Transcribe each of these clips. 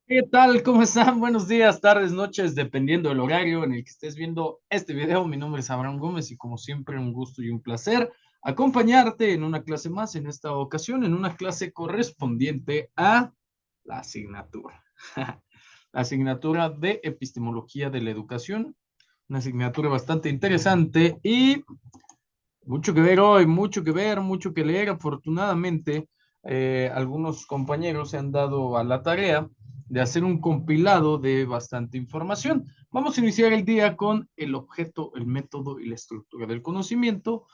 ¿Qué tal? ¿Cómo están? Buenos días, tardes, noches, dependiendo del horario en el que estés viendo este video. Mi nombre es Abraham Gómez y como siempre un gusto y un placer acompañarte en una clase más, en esta ocasión en una clase correspondiente a la asignatura. La asignatura de Epistemología de la Educación, una asignatura bastante interesante y mucho que ver hoy, mucho que ver, mucho que leer. Afortunadamente, algunos compañeros se han dado a la tarea de hacer un compilado de bastante información. Vamos a iniciar el día con el objeto, el método y la estructura del conocimiento.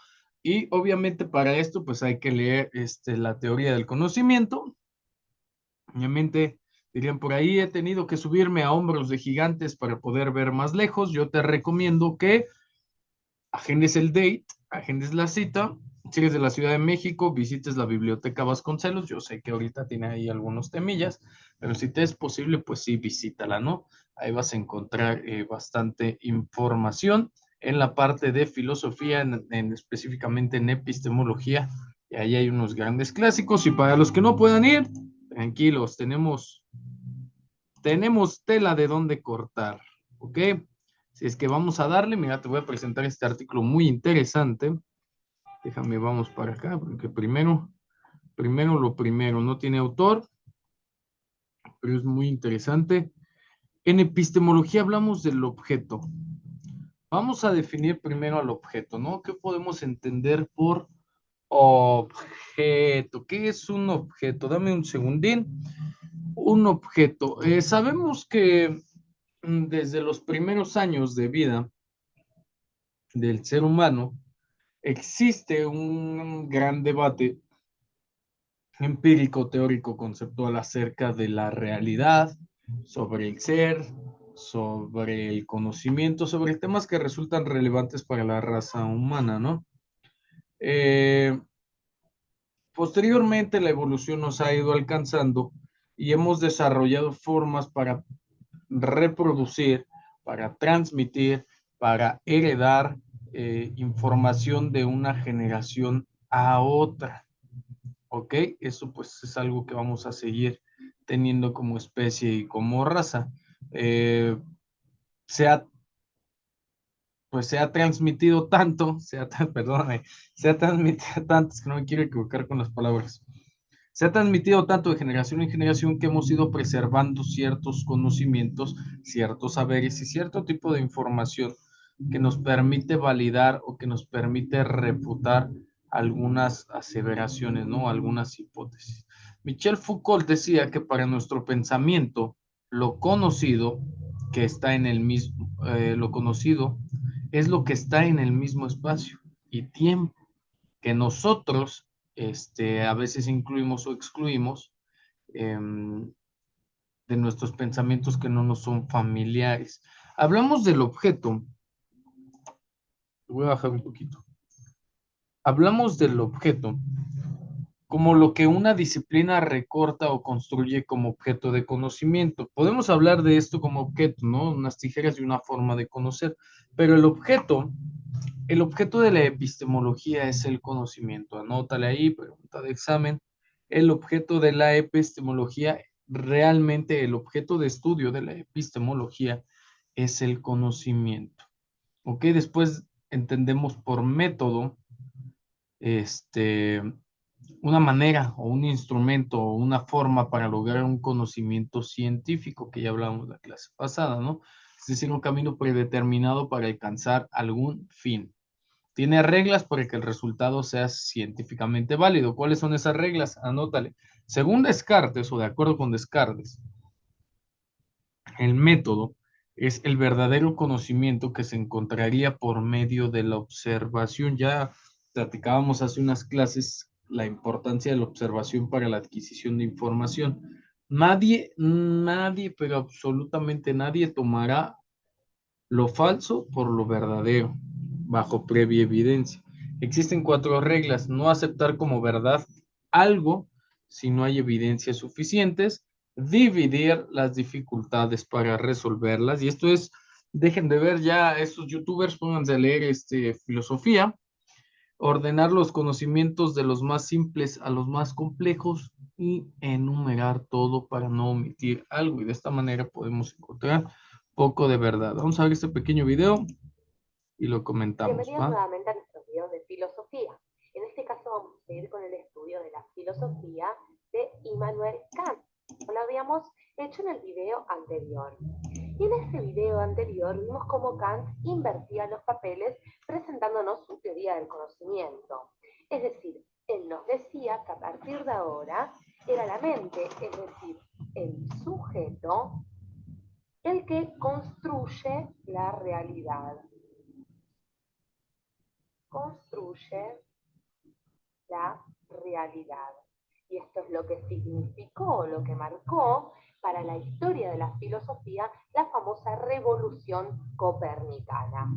Y obviamente para esto, pues hay que leer la teoría del conocimiento. Obviamente, dirían por ahí, he tenido que subirme a hombros de gigantes para poder ver más lejos. Yo te recomiendo que agendes el date, agendes la cita. Si eres de la Ciudad de México, visites la Biblioteca Vasconcelos. Yo sé que ahorita tiene ahí algunos temillas, pero si te es posible, pues sí, visítala, ¿no? Ahí vas a encontrar bastante información en la parte de filosofía, específicamente en epistemología. Y ahí hay unos grandes clásicos. Y para los que no puedan ir, tranquilos, tenemos tela de dónde cortar, ¿ok? Si es que vamos a darle, mira, te voy a presentar este artículo muy interesante. Déjame, vamos para acá, porque primero lo primero, no tiene autor, pero es muy interesante. En epistemología hablamos del objeto. Vamos a definir primero al objeto, ¿no? ¿Qué podemos entender por objeto? ¿Qué es un objeto? Dame un segundín. Un objeto. Sabemos que desde los primeros años de vida del ser humano, existe un gran debate empírico, teórico, conceptual acerca de la realidad, sobre el ser, sobre el conocimiento, sobre temas que resultan relevantes para la raza humana, ¿no? Eh, Posteriormente, la evolución nos ha ido alcanzando y hemos desarrollado formas para reproducir, para transmitir, para heredar información de una generación a otra. ¿Ok? Eso pues es algo que vamos a seguir teniendo como especie y como raza. Eh, se ha, pues se ha transmitido tanto, perdóname, se ha transmitido tanto, es que no me quiero equivocar con las palabras. Se ha transmitido tanto de generación en generación que hemos ido preservando ciertos conocimientos, ciertos saberes y cierto tipo de información que nos permite validar o que nos permite refutar algunas aseveraciones, ¿no? Algunas hipótesis. Michel Foucault decía que para nuestro pensamiento, lo conocido que está en el mismo, lo conocido es lo que está en el mismo espacio y tiempo que nosotros a veces incluimos o excluimos eh, de nuestros pensamientos que no nos son familiares. Hablamos del objeto, voy a bajar un poquito. Hablamos del objeto como lo que una disciplina recorta o construye como objeto de conocimiento. Podemos hablar de esto como objeto, ¿no? Unas tijeras y una forma de conocer, pero el objeto de la epistemología es el conocimiento. Anótale ahí, pregunta de examen. El objeto de la epistemología, realmente el objeto de estudio de la epistemología es el conocimiento. ¿Ok? Después entendemos por método, este, una manera o un instrumento o una forma para lograr un conocimiento científico, que ya hablamos en la clase pasada, ¿no? Es decir, un camino predeterminado para alcanzar algún fin. Tiene reglas para que el resultado sea científicamente válido. ¿Cuáles son esas reglas? Anótale. Según Descartes, o de acuerdo con Descartes, el método es el verdadero conocimiento que se encontraría por medio de la observación. Ya platicábamos hace unas clases la importancia de la observación para la adquisición de información. Nadie, pero absolutamente nadie tomará lo falso por lo verdadero, bajo previa evidencia. Existen cuatro reglas: no aceptar como verdad algo si no hay evidencias suficientes, dividir las dificultades para resolverlas, y esto es, dejen de ver ya estos youtubers, pónganse a leer filosofía, ordenar los conocimientos de los más simples a los más complejos, y enumerar todo para no omitir algo. Y de esta manera podemos encontrar poco de verdad. Vamos a ver este pequeño video y lo comentamos, Bienvenidos ¿va? nuevamente a nuestros videos de filosofía. En este caso vamos a seguir con el estudio de la filosofía de Immanuel Kant, como lo habíamos hecho en el video anterior. Y en ese video anterior vimos cómo Kant invertía los papeles presentándonos su teoría del conocimiento. Es decir, él nos decía que a partir de ahora era la mente, es decir, el sujeto, el que construye la realidad. Construye la realidad. Y esto es lo que significó, lo que marcó para la historia de la filosofía la famosa revolución copernicana.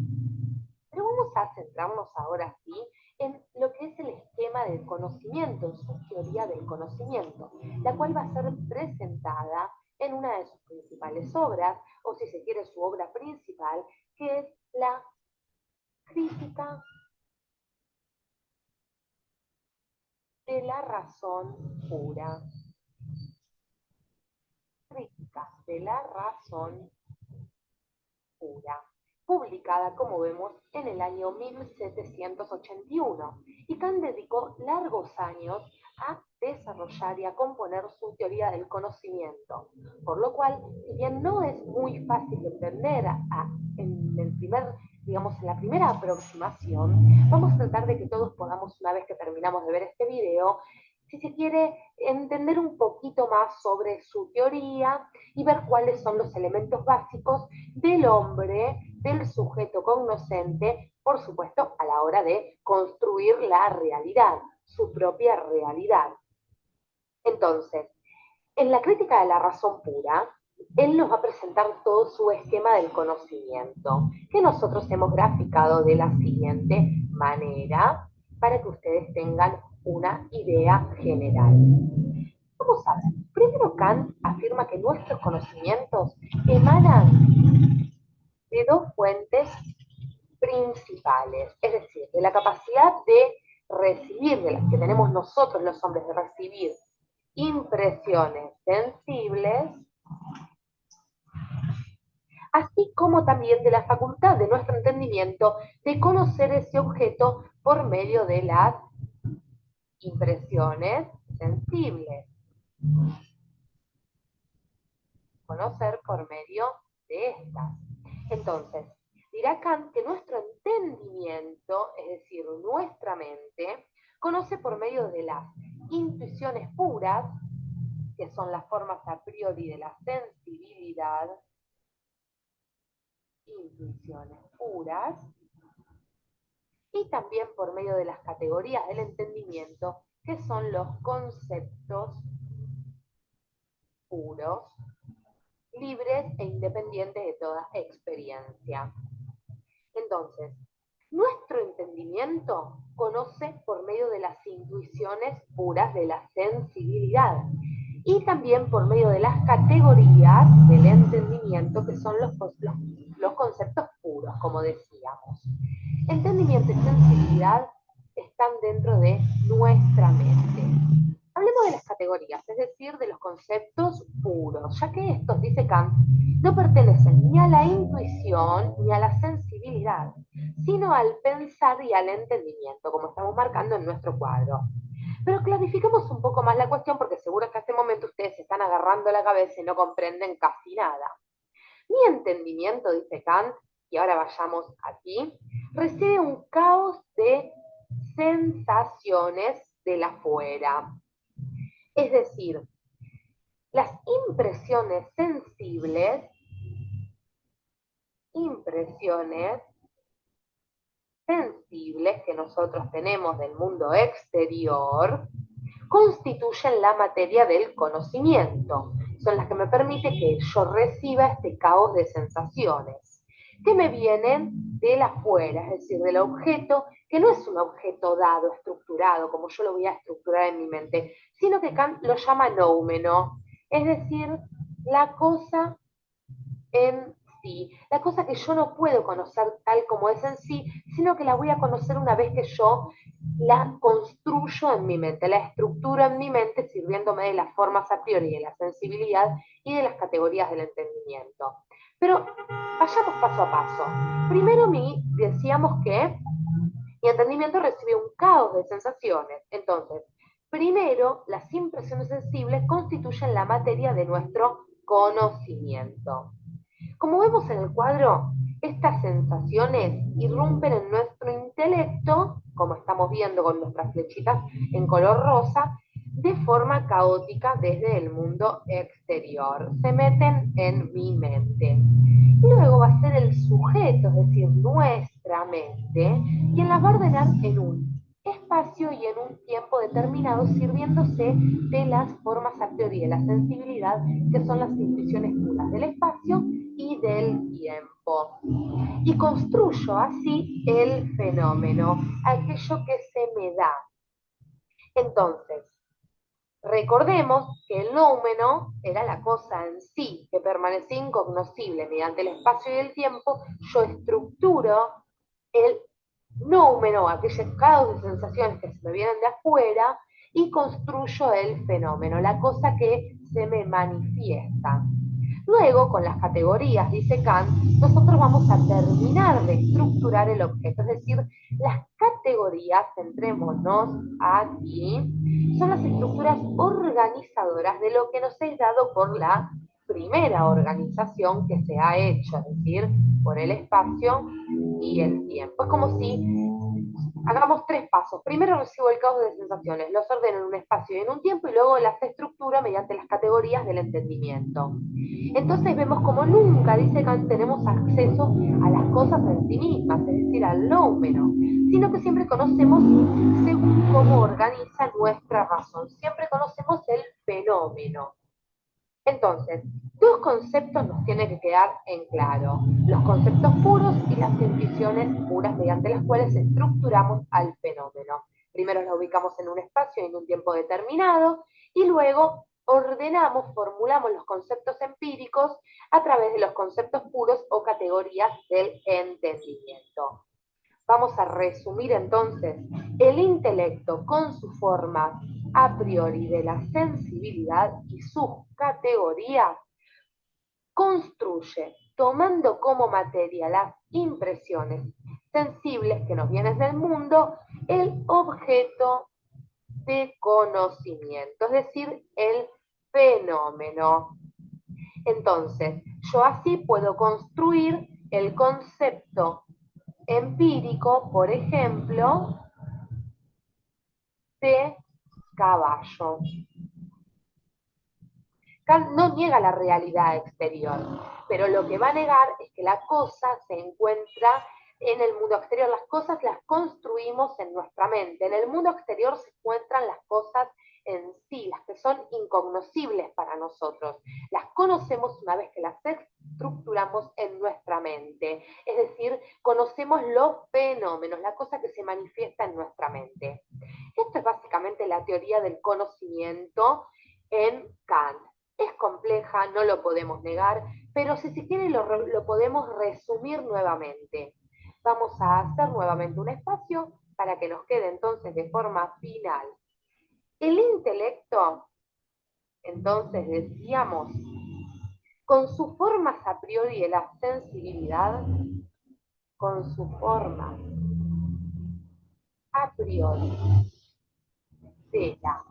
Pero vamos a centrarnos ahora sí en lo que es el esquema del conocimiento, su teoría del conocimiento, la cual va a ser presentada en una de sus principales obras, o si se quiere su obra principal, que es la crítica de la razón pura. Crítica de la razón pura, publicada, como vemos, en el año 1781. Y Kant dedicó largos años a desarrollar y a componer su teoría del conocimiento, por lo cual, si bien no es muy fácil de entender en la primera aproximación, vamos a tratar de que todos podamos, una vez que terminamos de ver este video, si se quiere, entender un poquito más sobre su teoría y ver cuáles son los elementos básicos del hombre, del sujeto cognoscente, por supuesto, a la hora de construir la realidad, su propia realidad. Entonces, en la crítica de la razón pura, él nos va a presentar todo su esquema del conocimiento, que nosotros hemos graficado de la siguiente manera, para que ustedes tengan una idea general. Vamos a ver. Primero, Kant afirma que nuestros conocimientos emanan de dos fuentes principales, es decir, de la capacidad de recibir, de las que tenemos nosotros los hombres, de recibir impresiones sensibles, así como también de la facultad de nuestro entendimiento de conocer ese objeto por medio de las impresiones sensibles. Conocer por medio de estas. Entonces, dirá Kant que nuestro entendimiento, es decir, nuestra mente, conoce por medio de las intuiciones puras, que son las formas a priori de la sensibilidad, intuiciones puras, y también por medio de las categorías del entendimiento, que son los conceptos puros, libres e independientes de toda experiencia. Entonces, nuestro entendimiento conoce por medio de las intuiciones puras de la sensibilidad y también por medio de las categorías del entendimiento, que son los conceptos puros, como decíamos. Entendimiento y sensibilidad están dentro de nuestra mente. Hablemos de las categorías, es decir, de los conceptos puros, ya que estos, dice Kant, no pertenecen ni a la intuición ni a la sensibilidad, sino al pensar y al entendimiento, como estamos marcando en nuestro cuadro. Pero clarifiquemos un poco más la cuestión, porque seguro que a este momento ustedes se están agarrando la cabeza y no comprenden casi nada. Mi entendimiento, dice Kant, y ahora vayamos aquí, recibe un caos de sensaciones del afuera. Es decir, las impresiones sensibles, que nosotros tenemos del mundo exterior, constituyen la materia del conocimiento. Son las que me permiten que yo reciba este caos de sensaciones, que me vienen del afuera, es decir, del objeto, que no es un objeto dado, estructurado, como yo lo voy a estructurar en mi mente, sino que Kant lo llama noumeno, es decir, la cosa en sí, la cosa que yo no puedo conocer tal como es en sí, sino que la voy a conocer una vez que yo la construyo en mi mente, la estructuro en mi mente sirviéndome de las formas a priori, de la sensibilidad y de las categorías del entendimiento. Pero vayamos paso a paso. Primero decíamos que mi entendimiento recibe un caos de sensaciones. Entonces, primero, las impresiones sensibles constituyen la materia de nuestro conocimiento. Como vemos en el cuadro, estas sensaciones irrumpen en nuestro intelecto, como estamos viendo con nuestras flechitas en color rosa, de forma caótica desde el mundo exterior. Se meten en mi mente. Y luego va a ser el sujeto, es decir, nuestra mente, quien las va a ordenar en un espacio y en un tiempo determinado, sirviéndose de las formas a priori de la sensibilidad, que son las intuiciones puras del espacio y del tiempo. Y construyo así el fenómeno, aquello que se me da. Entonces, recordemos que el noumeno era la cosa en sí, que permanecía incognoscible mediante el espacio y el tiempo. Yo estructuro el noumeno, aquellos caos de sensaciones que se me vienen de afuera, y construyo el fenómeno, la cosa que se me manifiesta. Luego, con las categorías, dice Kant, nosotros vamos a terminar de estructurar el objeto, es decir, las categorías, centrémonos aquí, son las estructuras organizadoras de lo que nos es dado por la primera organización que se ha hecho, es decir, por el espacio y el tiempo. Es como si hagamos tres pasos. Primero recibo el caos de sensaciones, los ordeno en un espacio y en un tiempo y luego las estructuro mediante las categorías del entendimiento. Entonces vemos como nunca, dice Kant, tenemos acceso a las cosas en sí mismas, es decir, al noumeno, sino que siempre conocemos según cómo organiza nuestra razón, siempre conocemos el fenómeno. Entonces, dos conceptos nos tienen que quedar en claro: los conceptos puros y las intuiciones puras mediante las cuales estructuramos al fenómeno. Primero lo ubicamos en un espacio y en un tiempo determinado, y luego ordenamos, formulamos los conceptos empíricos a través de los conceptos puros o categorías del entendimiento. Vamos a resumir entonces: el intelecto con su forma a priori de la sensibilidad y sus categorías construye, tomando como materia las impresiones sensibles que nos vienen del mundo, el objeto de conocimiento, es decir, el fenómeno. Entonces, yo así puedo construir el concepto empírico, por ejemplo, de caballo. Kant no niega la realidad exterior, pero lo que va a negar es que la cosa se encuentra en el mundo exterior. Las cosas las construimos en nuestra mente. En el mundo exterior se encuentran las cosas en sí, las que son incognoscibles para nosotros. Las conocemos una vez que las estructuramos en nuestra mente. Es decir, conocemos los fenómenos, la cosa que se manifiesta en nuestra mente. Esto es básicamente la teoría del conocimiento en Kant. Es compleja, no lo podemos negar, pero si se quiere lo podemos resumir nuevamente. Vamos a hacer nuevamente un espacio para que nos quede entonces de forma final. El intelecto, entonces decíamos, con sus formas a priori de la sensibilidad, con su forma a priori de la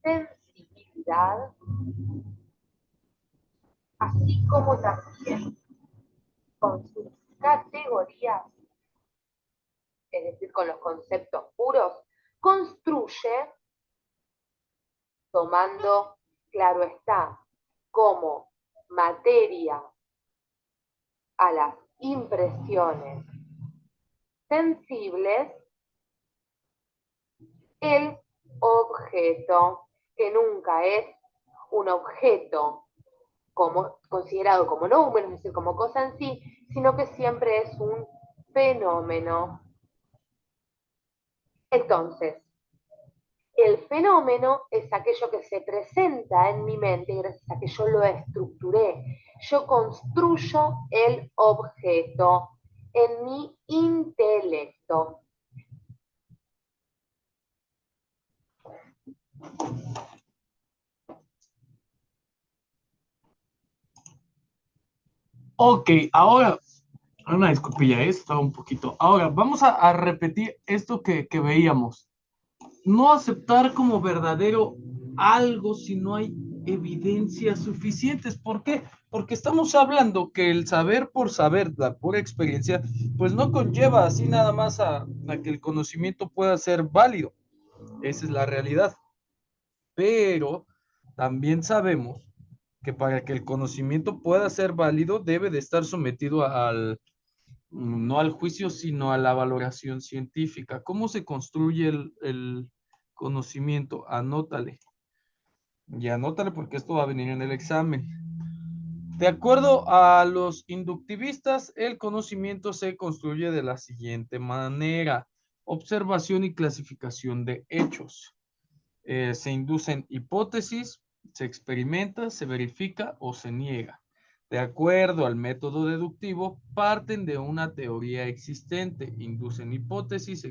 sensibilidad, así como también con sus categorías, es decir, con los conceptos puros, construye, tomando, claro está, como materia a las impresiones sensibles, el objeto, que nunca es un objeto como, considerado como número, es decir, como cosa en sí, sino que siempre es un fenómeno. Entonces, El fenómeno es aquello que se presenta en mi mente gracias a que yo lo estructuré. Yo construyo el objeto en mi intelecto. Ok, ahora, una disculpilla, estaba un poquito. Ahora, vamos a repetir esto que veíamos. No aceptar como verdadero algo si no hay evidencias suficientes. ¿Por qué? Porque estamos hablando que el saber por saber, la pura experiencia, pues no conlleva así nada más a que el conocimiento pueda ser válido. Esa es la realidad. Pero también sabemos que para que el conocimiento pueda ser válido debe de estar sometido al, no al juicio, sino a la valoración científica. ¿Cómo se construye el conocimiento? Anótale. Y anótale porque esto va a venir en el examen. De acuerdo a los inductivistas, el conocimiento se construye de la siguiente manera: observación y clasificación de hechos. Se inducen hipótesis, se experimenta, se verifica o se niega. De acuerdo al método deductivo, parten de una teoría existente, inducen hipótesis, se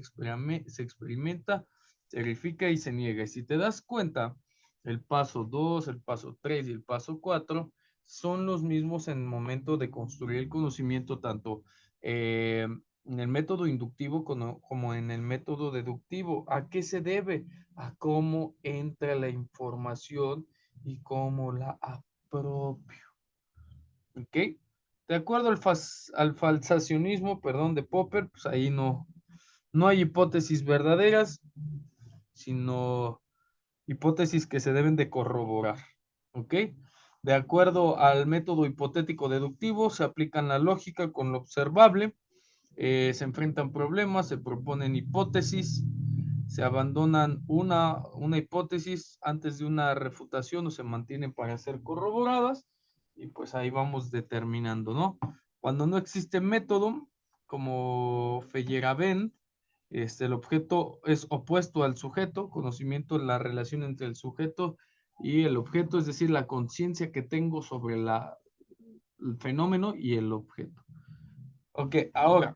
experimenta, se verifica y se niega. Y si te das cuenta, el paso 2, el paso 3 y el paso 4 son los mismos en el momento de construir el conocimiento, tanto en el método inductivo como en el método deductivo. ¿A qué se debe? A cómo entra la información y cómo la apropio. ¿Ok? De acuerdo al falsacionismo, perdón, de Popper, pues ahí no hay hipótesis verdaderas, sino hipótesis que se deben de corroborar. ¿Ok? De acuerdo al método hipotético deductivo, se aplican la lógica con lo observable, se enfrentan problemas, se proponen hipótesis, se abandonan una hipótesis antes de una refutación o se mantienen para ser corroboradas, y pues ahí vamos determinando, ¿no? Cuando no existe método, como Feyerabend, el objeto es opuesto al sujeto, conocimiento es la relación entre el sujeto y el objeto, es decir, la conciencia que tengo sobre el fenómeno y el objeto. Ok, ahora,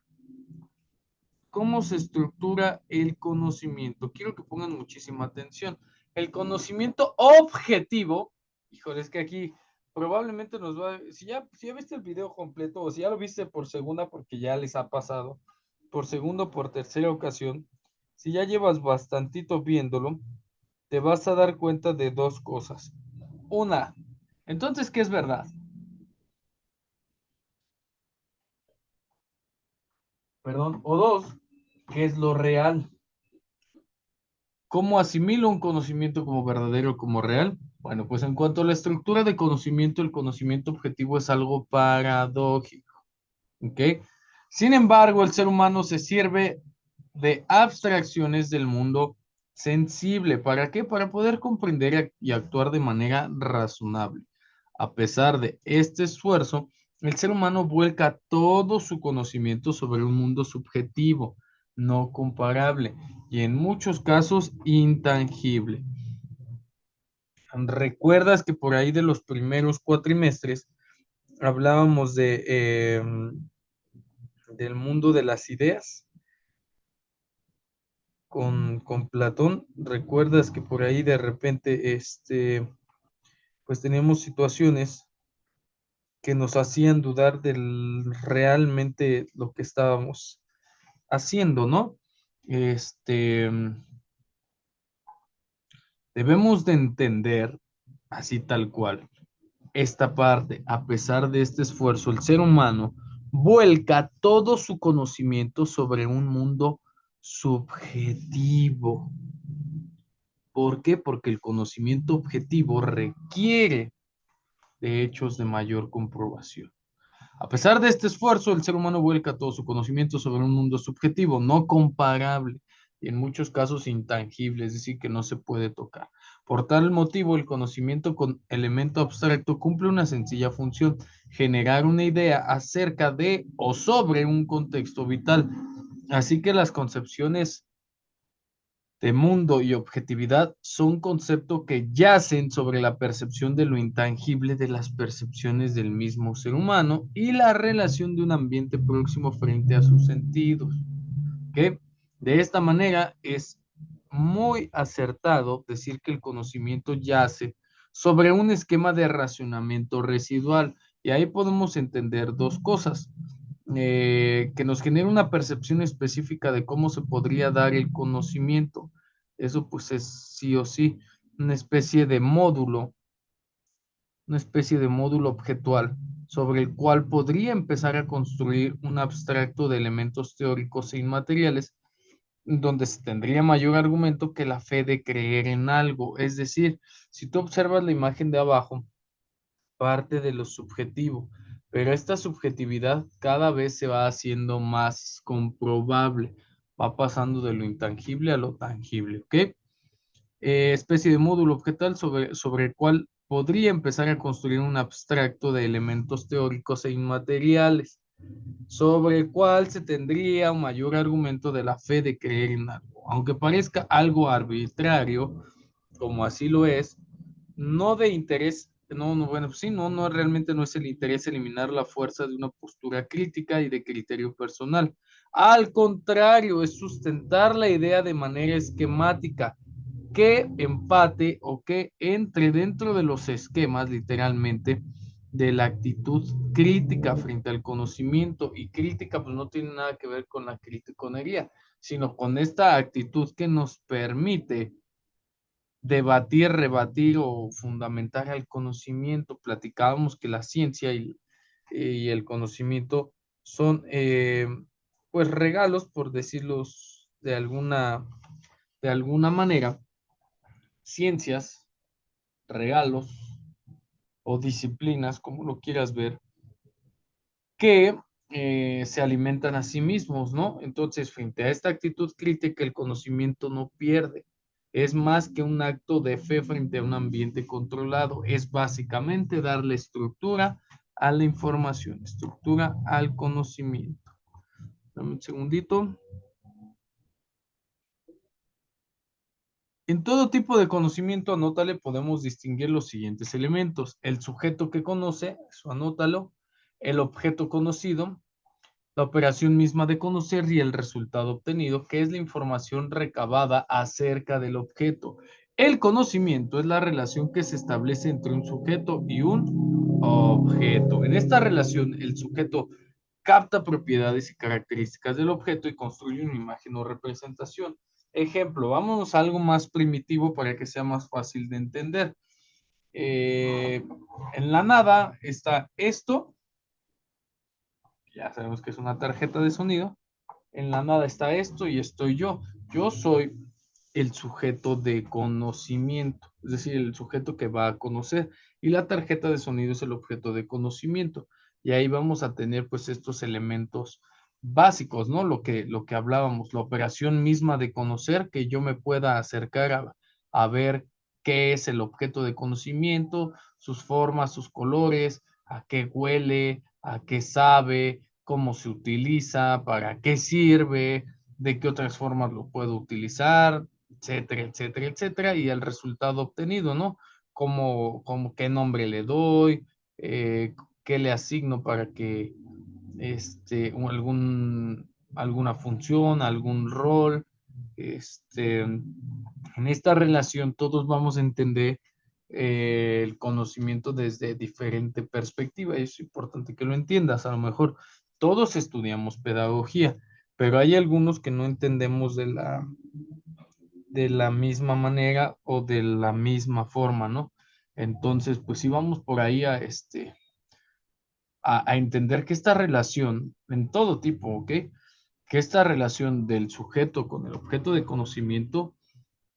¿cómo se estructura el conocimiento? Quiero que pongan muchísima atención. El conocimiento objetivo, híjole, es que aquí probablemente nos va, si ya viste el video completo o si ya lo viste por segunda porque ya les ha pasado, por segunda o por tercera ocasión, si ya llevas bastantito viéndolo, te vas a dar cuenta de dos cosas. Una, entonces, ¿qué es verdad? Perdón. O dos, ¿qué es lo real? ¿Cómo asimilo un conocimiento como verdadero, como real? Bueno, pues en cuanto a la estructura de conocimiento, el conocimiento objetivo es algo paradójico, ¿ok? Sin embargo, el ser humano se sirve de abstracciones del mundo sensible. ¿Para qué? Para poder comprender y actuar de manera razonable. A pesar de este esfuerzo, el ser humano vuelca todo su conocimiento sobre un mundo subjetivo, no comparable y en muchos casos intangible. ¿Recuerdas que por ahí de los primeros cuatrimestres hablábamos del mundo de las ideas con Platón? ¿Recuerdas que por ahí de repente pues teníamos situaciones que nos hacían dudar del realmente lo que estábamos haciendo, ¿no? Este, debemos de entender así tal cual esta parte. A pesar de este esfuerzo, el ser humano vuelca todo su conocimiento sobre un mundo subjetivo. ¿Por qué? Porque el conocimiento objetivo requiere de hechos de mayor comprobación. A pesar de este esfuerzo, el ser humano vuelca todo su conocimiento sobre un mundo subjetivo, no comparable y en muchos casos intangible, es decir, que no se puede tocar. Por tal motivo, el conocimiento con elemento abstracto cumple una sencilla función: generar una idea acerca de o sobre un contexto vital. Así que las concepciones de mundo y objetividad son conceptos que yacen sobre la percepción de lo intangible de las percepciones del mismo ser humano y la relación de un ambiente próximo frente a sus sentidos. ¿Ok? De esta manera es muy acertado decir que el conocimiento yace sobre un esquema de racionamiento residual y ahí podemos entender dos cosas. Que nos genera una percepción específica de cómo se podría dar el conocimiento. Eso pues es sí o sí una especie de módulo, una especie de módulo objetual sobre el cual podría empezar a construir un abstracto de elementos teóricos e inmateriales donde se tendría mayor argumento que la fe de creer en algo. Es decir, si tú observas la imagen de abajo, parte de lo subjetivo, pero esta subjetividad cada vez se va haciendo más comprobable, va pasando de lo intangible a lo tangible, ¿ok? Especie de módulo objetal sobre el cual podría empezar a construir un abstracto de elementos teóricos e inmateriales, sobre el cual se tendría un mayor argumento de la fe de creer en algo, aunque parezca algo arbitrario, como así lo es, no de interés, bueno, pues sí, no, realmente no es el interés eliminar la fuerza de una postura crítica y de criterio personal. Al contrario, es sustentar la idea de manera esquemática, que empate o que entre dentro de los esquemas, literalmente, de la actitud crítica frente al conocimiento. Y crítica, pues no tiene nada que ver con la criticonería, sino con esta actitud que nos permite debatir, rebatir o fundamentar el conocimiento. Platicábamos que la ciencia y el conocimiento son pues regalos, por decirlos de alguna manera, ciencias, regalos o disciplinas, como lo quieras ver, que se alimentan a sí mismos, ¿no? Entonces, frente a esta actitud crítica, el conocimiento no pierde. Es más que un acto de fe frente a un ambiente controlado. Es básicamente darle estructura a la información, estructura al conocimiento. Dame un segundito. En todo tipo de conocimiento, anótale, podemos distinguir los siguientes elementos. El sujeto que conoce, eso anótalo. El objeto conocido, la operación misma de conocer y el resultado obtenido, que es la información recabada acerca del objeto. El conocimiento es la relación que se establece entre un sujeto y un objeto. En esta relación, el sujeto capta propiedades y características del objeto y construye una imagen o representación. Ejemplo, vámonos a algo más primitivo para que sea más fácil de entender. En la nada está esto, ya sabemos que es una tarjeta de sonido. En la nada está esto y estoy yo. Yo soy el sujeto de conocimiento, es decir, el sujeto que va a conocer. Y la tarjeta de sonido es el objeto de conocimiento. Y ahí vamos a tener pues estos elementos básicos, ¿no? Lo que hablábamos, la operación misma de conocer, que yo me pueda acercar a ver qué es el objeto de conocimiento, sus formas, sus colores, a qué huele, a qué sabe, cómo se utiliza, para qué sirve, de qué otras formas lo puedo utilizar, etcétera, etcétera, etcétera, y el resultado obtenido, ¿no? Qué nombre le doy, qué le asigno para que alguna función, algún rol. En esta relación todos vamos a entender el conocimiento desde diferente perspectiva y es importante que lo entiendas. A lo mejor todos estudiamos pedagogía, pero hay algunos que no entendemos de la misma manera o de la misma forma, ¿no? Entonces, pues sí vamos por ahí a entender que esta relación, en todo tipo, ¿ok? Que esta relación del sujeto con el objeto de conocimiento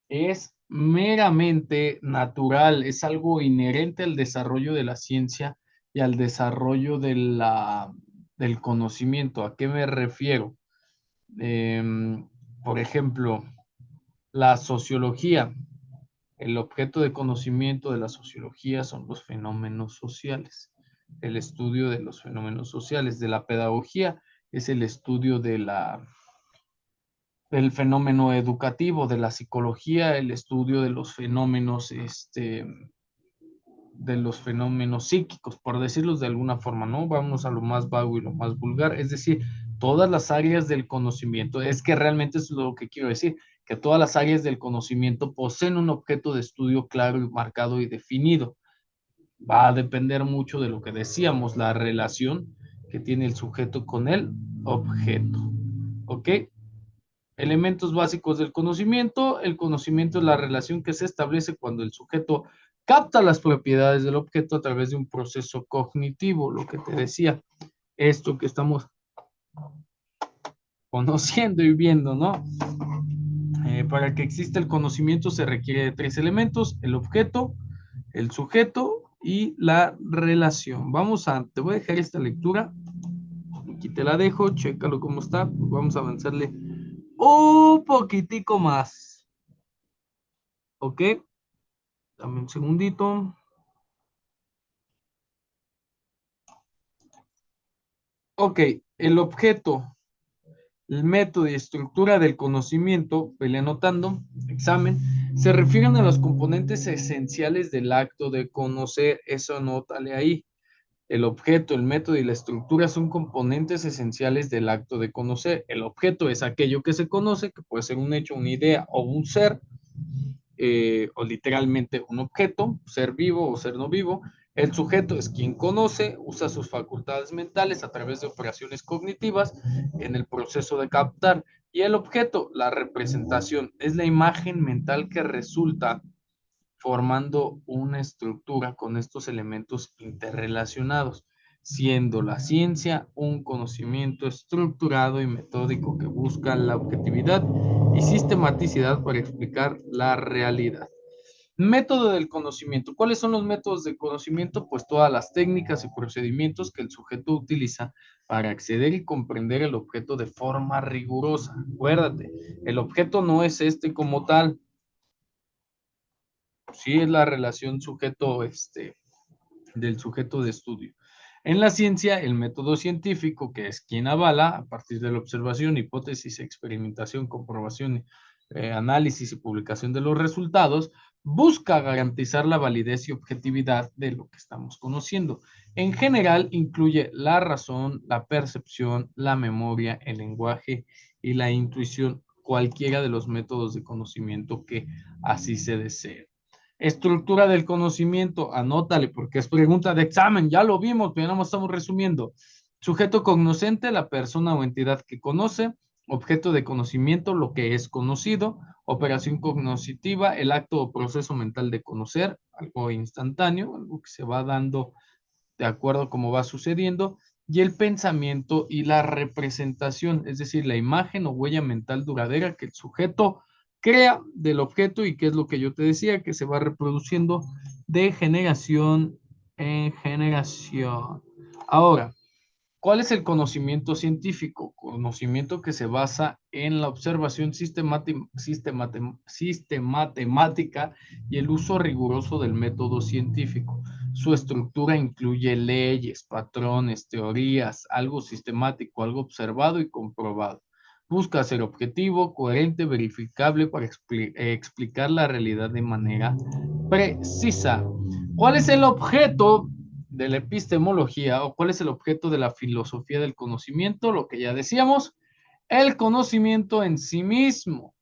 es meramente natural, es algo inherente al desarrollo de la ciencia y al desarrollo del conocimiento. ¿A qué me refiero? Por ejemplo, la sociología. El objeto de conocimiento de la sociología son los fenómenos sociales, el estudio de los fenómenos sociales. De la pedagogía es el estudio el fenómeno educativo, de la psicología, el estudio de los fenómenos psíquicos, por decirlos de alguna forma, ¿no? Vamos a lo más vago y lo más vulgar, es decir, todas las áreas del conocimiento, es que realmente es lo que quiero decir, que todas las áreas del conocimiento poseen un objeto de estudio claro y marcado y definido. Va a depender mucho de lo que decíamos, la relación que tiene el sujeto con el objeto, ¿ok? Elementos básicos del conocimiento. El conocimiento es la relación que se establece cuando el sujeto capta las propiedades del objeto a través de un proceso cognitivo, lo que te decía, esto que estamos conociendo y viendo, ¿no? Para que exista el conocimiento se requiere de tres elementos: el objeto, el sujeto y la relación. Te voy a dejar esta lectura, aquí te la dejo, chécalo cómo está, pues vamos a avanzarle un poquitico más, ¿ok? Dame un segundito. Ok, el objeto, el método y estructura del conocimiento, vele anotando, examen, se refieren a los componentes esenciales del acto de conocer. Eso anótale ahí. El objeto, el método y la estructura son componentes esenciales del acto de conocer. El objeto es aquello que se conoce, que puede ser un hecho, una idea o un ser, o literalmente un objeto, ser vivo o ser no vivo. El sujeto es quien conoce, usa sus facultades mentales a través de operaciones cognitivas en el proceso de captar. Y el objeto, la representación, es la imagen mental que resulta formando una estructura con estos elementos interrelacionados, siendo la ciencia un conocimiento estructurado y metódico que busca la objetividad y sistematicidad para explicar la realidad. Método del conocimiento. ¿Cuáles son los métodos de conocimiento? Pues todas las técnicas y procedimientos que el sujeto utiliza para acceder y comprender el objeto de forma rigurosa. Acuérdate, el objeto no es este como tal, sí es la relación sujeto del sujeto de estudio. En la ciencia, el método científico, que es quien avala a partir de la observación, hipótesis, experimentación, comprobación, análisis y publicación de los resultados, busca garantizar la validez y objetividad de lo que estamos conociendo. En general, incluye la razón, la percepción, la memoria, el lenguaje y la intuición, cualquiera de los métodos de conocimiento que así se desee. Estructura del conocimiento, anótale porque es pregunta de examen, ya lo vimos, pero nada más estamos resumiendo. Sujeto cognoscente, la persona o entidad que conoce. Objeto de conocimiento, lo que es conocido. Operación cognoscitiva, el acto o proceso mental de conocer, algo instantáneo, algo que se va dando de acuerdo a cómo va sucediendo. Y el pensamiento y la representación, es decir, la imagen o huella mental duradera que el sujeto crea del objeto y que es lo que yo te decía, que se va reproduciendo de generación en generación. Ahora, ¿cuál es el conocimiento científico? Conocimiento que se basa en la observación sistemática y el uso riguroso del método científico. Su estructura incluye leyes, patrones, teorías, algo sistemático, algo observado y comprobado. Busca ser objetivo, coherente, verificable para explicar la realidad de manera precisa. ¿Cuál es el objeto de la epistemología o cuál es el objeto de la filosofía del conocimiento? Lo que ya decíamos, el conocimiento en sí mismo,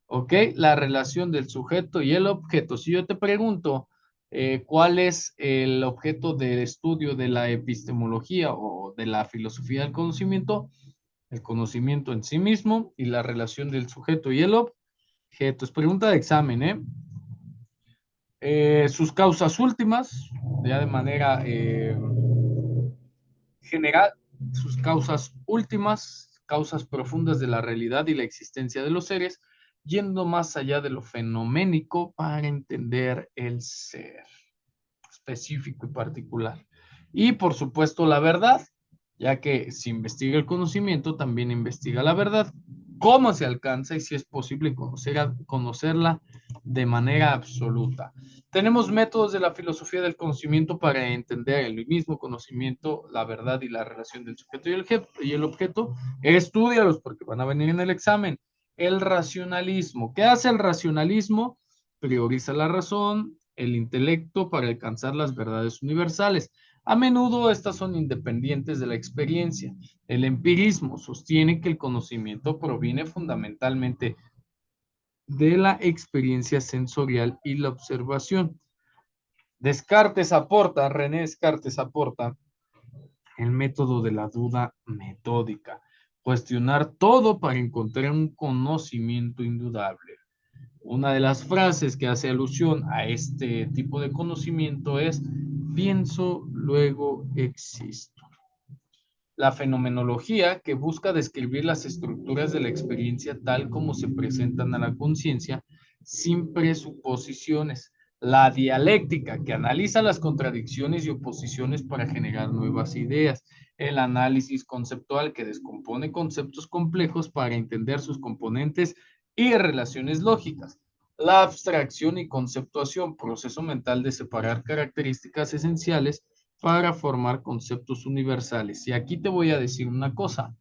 ¿ok? La relación del sujeto y el objeto. Si yo te pregunto cuál es el objeto de estudio de la epistemología o de la filosofía del conocimiento, el conocimiento en sí mismo y la relación del sujeto y el objeto. Es pregunta de examen, ¿eh? Sus causas últimas, ya de manera general, sus causas últimas, causas profundas de la realidad y la existencia de los seres, yendo más allá de lo fenoménico para entender el ser específico y particular. Y por supuesto la verdad, ya que si investiga el conocimiento, también investiga la verdad, cómo se alcanza y si es posible conocerla de manera absoluta. Tenemos métodos de la filosofía del conocimiento para entender el mismo conocimiento, la verdad y la relación del sujeto y el objeto. Estúdialos porque van a venir en el examen. El racionalismo. ¿Qué hace el racionalismo? Prioriza la razón, el intelecto para alcanzar las verdades universales. A menudo estas son independientes de la experiencia. El empirismo sostiene que el conocimiento proviene fundamentalmente de la experiencia sensorial y la observación. René Descartes aporta el método de la duda metódica, cuestionar todo para encontrar un conocimiento indudable. Una de las frases que hace alusión a este tipo de conocimiento es pienso, luego existo. La fenomenología, que busca describir las estructuras de la experiencia tal como se presentan a la conciencia, sin presuposiciones. La dialéctica, que analiza las contradicciones y oposiciones para generar nuevas ideas. El análisis conceptual, que descompone conceptos complejos para entender sus componentes y relaciones lógicas. La abstracción y conceptuación, proceso mental de separar características esenciales para formar conceptos universales. Y aquí te voy a decir una cosa.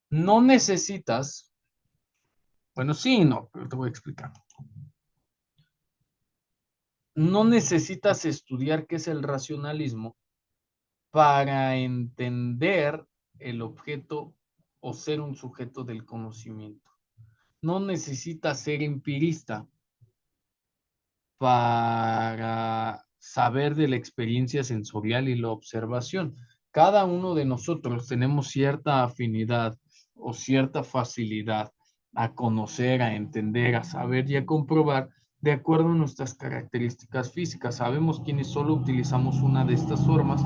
No necesitas, bueno, sí y no, pero te voy a explicar. No necesitas estudiar qué es el racionalismo para entender el objeto o ser un sujeto del conocimiento. No necesitas ser empirista para saber de la experiencia sensorial y la observación. Cada uno de nosotros tenemos cierta afinidad o cierta facilidad a conocer, a entender, a saber y a comprobar de acuerdo a nuestras características físicas. Sabemos quiénes solo utilizamos una de estas formas,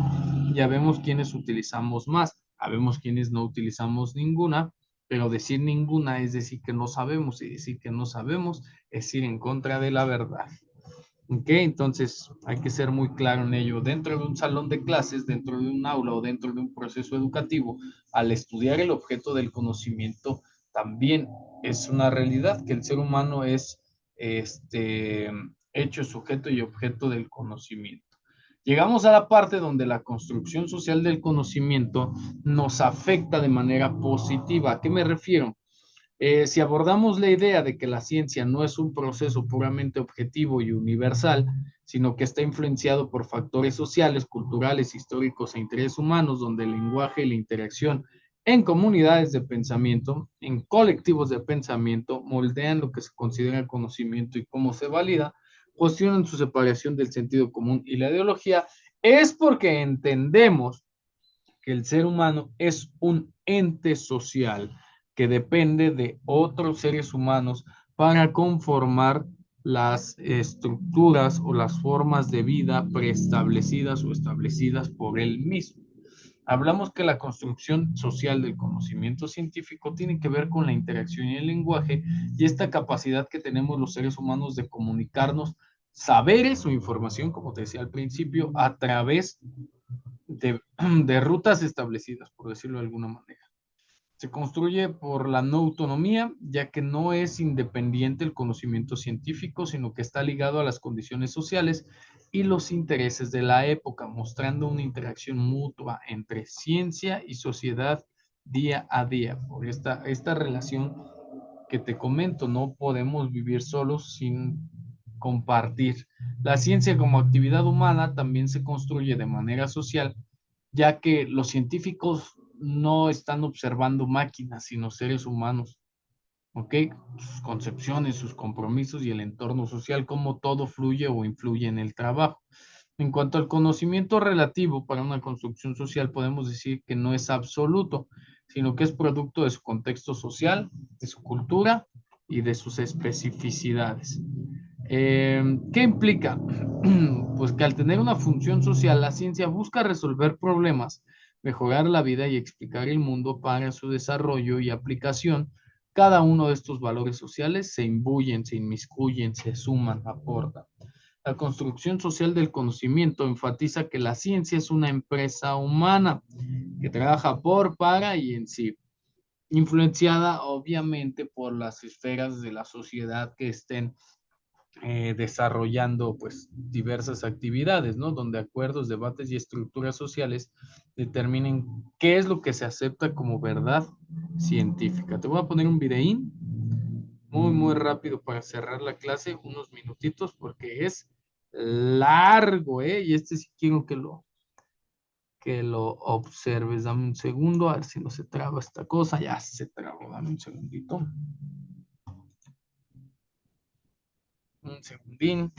ya vemos quiénes utilizamos más, sabemos quiénes no utilizamos ninguna, pero decir ninguna es decir que no sabemos y decir que no sabemos es ir en contra de la verdad. ¿Ok? Entonces hay que ser muy claro en ello. Dentro de un salón de clases, dentro de un aula o dentro de un proceso educativo, al estudiar el objeto del conocimiento, también es una realidad que el ser humano es hecho sujeto y objeto del conocimiento. Llegamos a la parte donde la construcción social del conocimiento nos afecta de manera positiva. ¿A qué me refiero? Si abordamos la idea de que la ciencia no es un proceso puramente objetivo y universal, sino que está influenciado por factores sociales, culturales, históricos e intereses humanos, donde el lenguaje y la interacción en comunidades de pensamiento, en colectivos de pensamiento, moldean lo que se considera conocimiento y cómo se valida, cuestionan su separación del sentido común y la ideología, es porque entendemos que el ser humano es un ente social que depende de otros seres humanos para conformar las estructuras o las formas de vida preestablecidas o establecidas por él mismo. Hablamos que la construcción social del conocimiento científico tiene que ver con la interacción y el lenguaje y esta capacidad que tenemos los seres humanos de comunicarnos saberes o información, como te decía al principio, a través de rutas establecidas, por decirlo de alguna manera. Se construye por la no autonomía, ya que no es independiente el conocimiento científico, sino que está ligado a las condiciones sociales y los intereses de la época, mostrando una interacción mutua entre ciencia y sociedad día a día. Por esta relación que te comento, no podemos vivir solos sin compartir. La ciencia como actividad humana también se construye de manera social, ya que los científicos no están observando máquinas, sino seres humanos, ¿ok? Sus concepciones, sus compromisos y el entorno social, cómo todo fluye o influye en el trabajo. En cuanto al conocimiento relativo para una construcción social, podemos decir que no es absoluto, sino que es producto de su contexto social, de su cultura y de sus especificidades. ¿Qué implica? Pues que al tener una función social, la ciencia busca resolver problemas, mejorar la vida y explicar el mundo para su desarrollo y aplicación. Cada uno de estos valores sociales se imbuyen, se inmiscuyen, se suman, aportan. La construcción social del conocimiento enfatiza que la ciencia es una empresa humana que trabaja por, para y en sí, influenciada obviamente por las esferas de la sociedad que estén desarrollando pues diversas actividades, ¿no? Donde acuerdos, debates y estructuras sociales determinen qué es lo que se acepta como verdad científica. Te voy a poner un videín muy, muy rápido para cerrar la clase, unos minutitos, porque es largo, ¿eh? Y este sí quiero que lo observes. Dame un segundo, a ver si no se traba esta cosa. Ya se trabó, dame un segundito. Un segundín.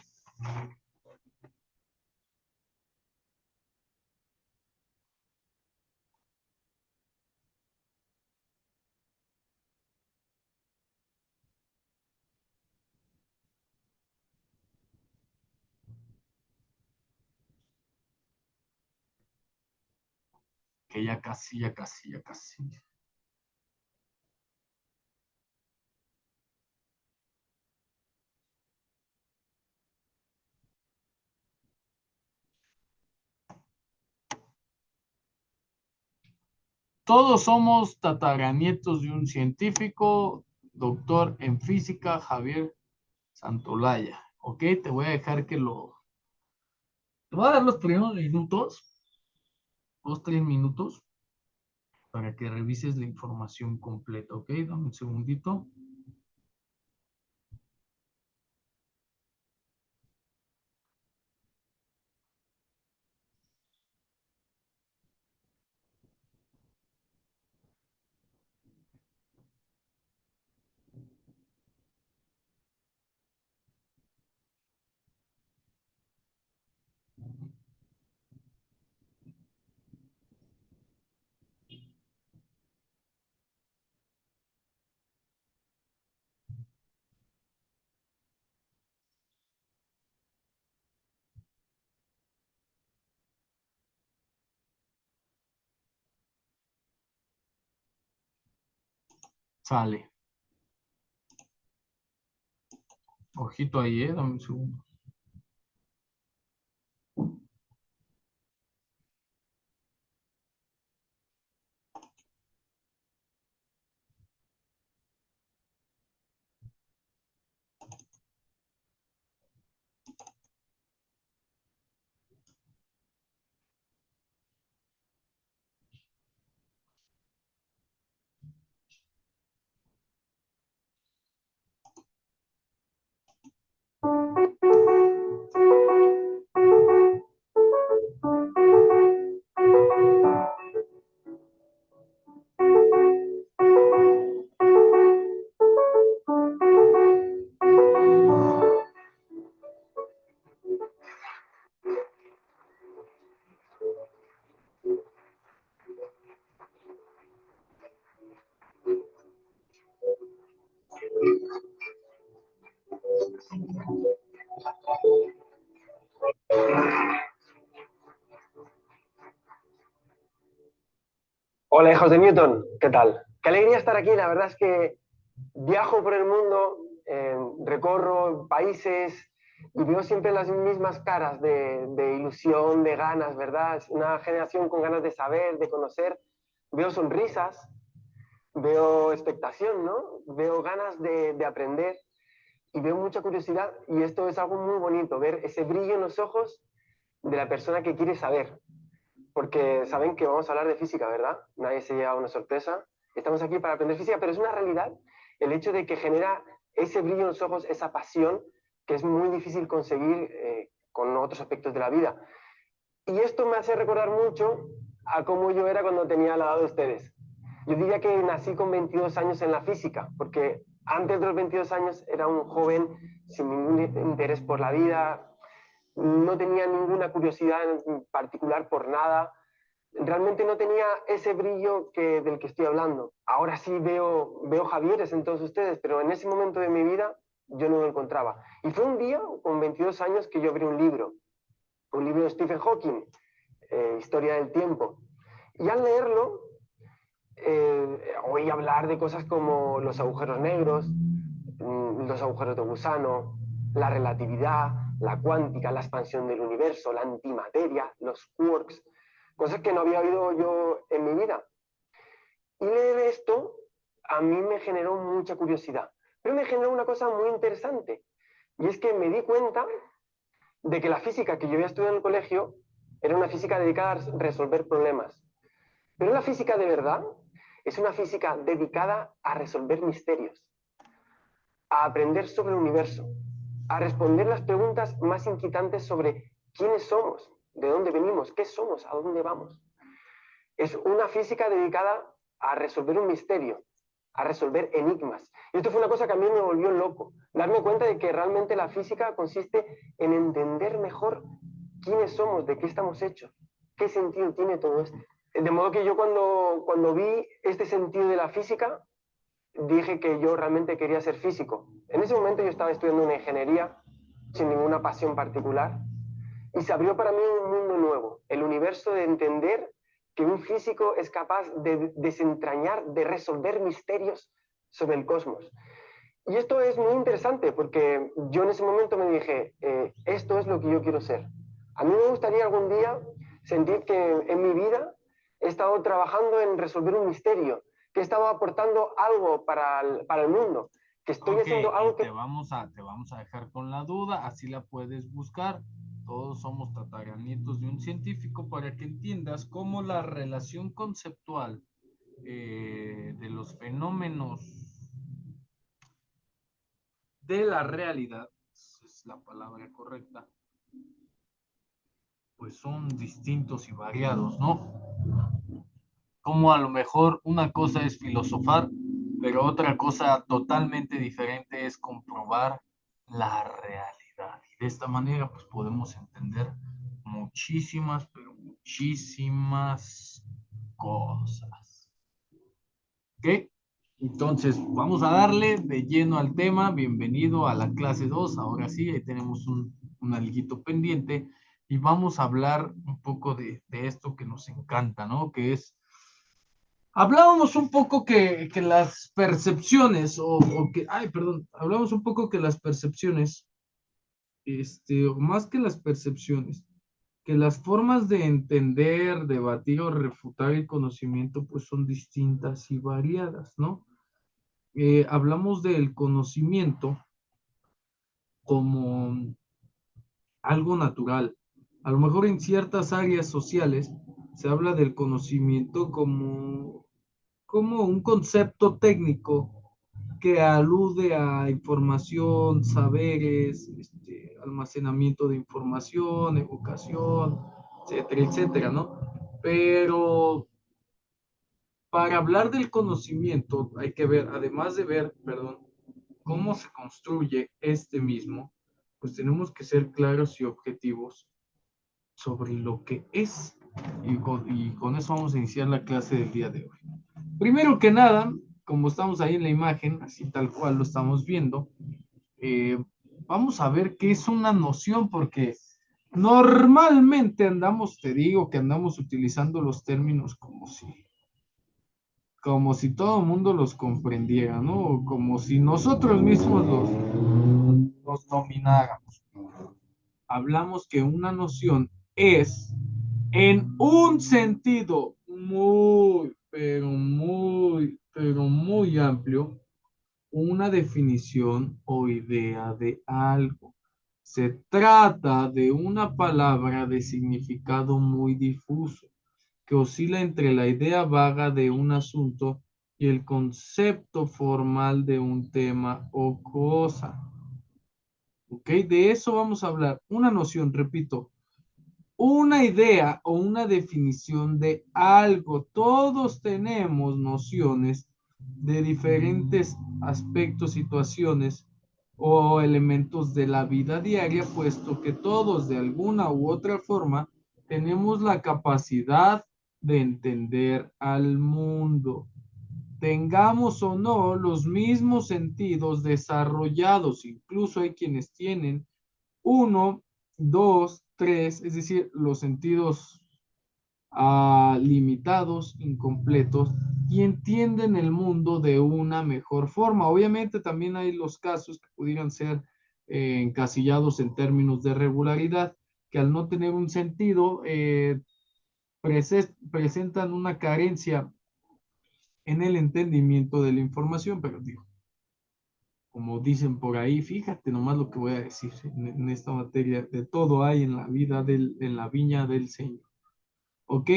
Que ya casi, ya casi, ya casi. Todos somos tataranietos de un científico, doctor en física, Javier Santolaya. Ok, te voy a dejar que lo... Te voy a dar los primeros minutos, 2, 3 minutos, para que revises la información completa. Ok, dame un segundito. Sale. Ojito ahí, dame un segundo. Hola, hijos de Newton, ¿qué tal? Qué alegría estar aquí. La verdad es que viajo por el mundo, recorro países y veo siempre las mismas caras de ilusión, de ganas, ¿verdad? Es una generación con ganas de saber, de conocer. Veo sonrisas, veo expectación, ¿no? Veo ganas de aprender y veo mucha curiosidad y esto es algo muy bonito, ver ese brillo en los ojos de la persona que quiere saber porque saben que vamos a hablar de física, ¿verdad? Nadie se lleva una sorpresa. Estamos aquí para aprender física, pero es una realidad el hecho de que genera ese brillo en los ojos, esa pasión, que es muy difícil conseguir con otros aspectos de la vida. Y esto me hace recordar mucho a cómo yo era cuando tenía la edad de ustedes. Yo diría que nací con 22 años en la física, porque antes de los 22 años era un joven sin ningún interés por la vida, no tenía ninguna curiosidad en particular por nada, realmente no tenía ese brillo del que estoy hablando. Ahora sí veo Javieres en todos ustedes, pero en ese momento de mi vida yo no lo encontraba. Y fue un día, con 22 años, que yo abrí un libro de Stephen Hawking, Historia del Tiempo. Y al leerlo, oí hablar de cosas como los agujeros negros, los agujeros de gusano, la relatividad, la cuántica, la expansión del universo, la antimateria, los quarks, cosas que no había oído yo en mi vida. Y leer esto a mí me generó mucha curiosidad, pero me generó una cosa muy interesante, y es que me di cuenta de que la física que yo había estudiado en el colegio era una física dedicada a resolver problemas. Pero la física de verdad es una física dedicada a resolver misterios. a aprender sobre el universo, a responder las preguntas más inquietantes sobre quiénes somos, de dónde venimos, qué somos, a dónde vamos. Es una física dedicada a resolver un misterio, a resolver enigmas. Y esto fue una cosa que a mí me volvió loco, darme cuenta de que realmente la física consiste en entender mejor quiénes somos, de qué estamos hechos, qué sentido tiene todo esto. De modo que yo cuando vi este sentido de la física, dije que yo realmente quería ser físico. En ese momento yo estaba estudiando una ingeniería sin ninguna pasión particular y se abrió para mí un mundo nuevo, el universo de entender que un físico es capaz de desentrañar, de resolver misterios sobre el cosmos. Y esto es muy interesante porque yo en ese momento me dije, esto es lo que yo quiero ser. A mí me gustaría algún día sentir que en mi vida he estado trabajando en resolver un misterio, que he estado aportando algo para el mundo, que estoy haciendo algo que... Te vamos a dejar con la duda, así la puedes buscar. Todos somos tataranietos de un científico para que entiendas cómo la relación conceptual de los fenómenos de la realidad, es la palabra correcta, pues son distintos y variados, ¿no? Como a lo mejor una cosa es filosofar, pero otra cosa totalmente diferente es comprobar la realidad. Y de esta manera, pues podemos entender muchísimas, pero muchísimas cosas. ¿Ok? Entonces, vamos a darle de lleno al tema. Bienvenido a la clase 2. Ahora sí, ahí tenemos un alguito pendiente y vamos a hablar un poco de esto que nos encanta, ¿no? Que es, hablábamos un poco que las percepciones, hablamos un poco que las percepciones, o más que las percepciones, que las formas de entender, debatir o refutar el conocimiento, pues son distintas y variadas, ¿no? Hablamos del conocimiento como algo natural. A lo mejor en ciertas áreas sociales se habla del conocimiento como un concepto técnico que alude a información, saberes, almacenamiento de información, evocación, etcétera, etcétera, ¿no? Pero para hablar del conocimiento hay que ver, además de ver, perdón, cómo se construye este mismo, pues tenemos que ser claros y objetivos sobre lo que es. Y con eso vamos a iniciar la clase del día de hoy. Primero que nada, como estamos ahí en la imagen, así tal cual lo estamos viendo, vamos a ver qué es una noción, porque normalmente andamos, te digo que andamos utilizando los términos como si todo el mundo los comprendiera, ¿no? Como si nosotros mismos los domináramos. Hablamos que una noción es, en un sentido muy, pero muy amplio, una definición o idea de algo. Se trata de una palabra de significado muy difuso, que oscila entre la idea vaga de un asunto y el concepto formal de un tema o cosa. ¿Ok? De eso vamos a hablar. Una noción, repito, una idea o una definición de algo. Todos tenemos nociones de diferentes aspectos, situaciones o elementos de la vida diaria, puesto que todos de alguna u otra forma tenemos la capacidad de entender al mundo. Tengamos o no los mismos sentidos desarrollados, incluso hay quienes tienen uno, dos, tres, es decir, los sentidos limitados, incompletos, y entienden el mundo de una mejor forma. Obviamente también hay los casos que pudieran ser encasillados en términos de regularidad, que al no tener un sentido presentan una carencia en el entendimiento de la información, pero digo, como dicen por ahí, fíjate nomás lo que voy a decir en esta materia, de todo hay en la vida, en la viña del Señor. ¿Ok?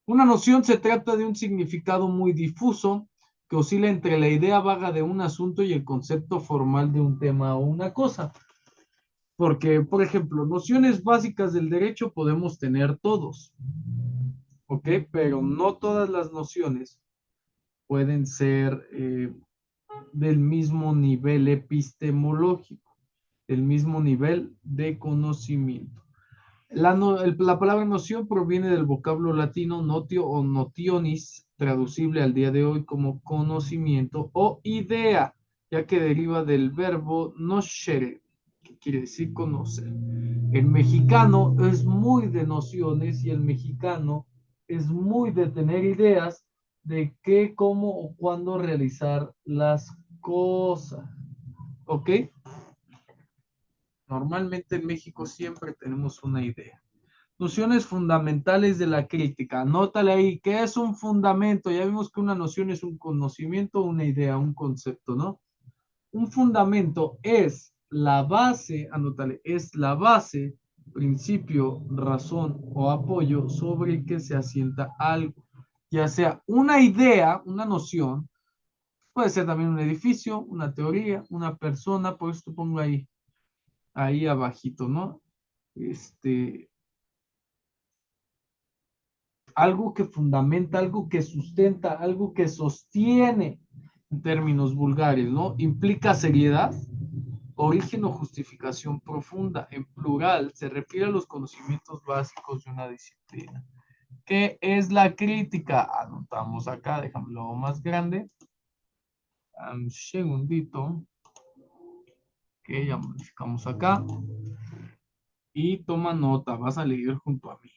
Una noción se trata de un significado muy difuso que que oscila entre la idea vaga de un asunto y el concepto formal de un tema o una cosa. Porque, por ejemplo, nociones básicas del derecho podemos tener todos, ¿ok? Pero no todas las nociones pueden ser del mismo nivel epistemológico, del mismo nivel de conocimiento. La palabra noción proviene del vocablo latino notio o notionis, traducible al día de hoy como conocimiento o idea, ya que deriva del verbo nocere, que quiere decir conocer. El mexicano es muy de nociones y el mexicano es muy de tener ideas de qué, cómo o cuándo realizar las cosas. ¿Ok? Normalmente en México siempre tenemos una idea. Nociones fundamentales de la crítica. Anótale ahí, ¿qué es un fundamento? Ya vimos que una noción es un conocimiento, una idea, un concepto, ¿no? Un fundamento es la base, anótale, es la base, principio, razón o apoyo sobre el que se asienta algo. Ya sea una idea, una noción, puede ser también un edificio, una teoría, una persona, por eso te pongo ahí abajito, ¿no? Algo que fundamenta, algo que sustenta, algo que sostiene en términos vulgares, ¿no? Implica seriedad, origen o justificación profunda. En plural, se refiere a los conocimientos básicos de una disciplina. ¿Qué es la crítica? Anotamos acá, déjamelo más grande. Un segundito. Que ya modificamos acá. Y toma nota, vas a leer junto a mí.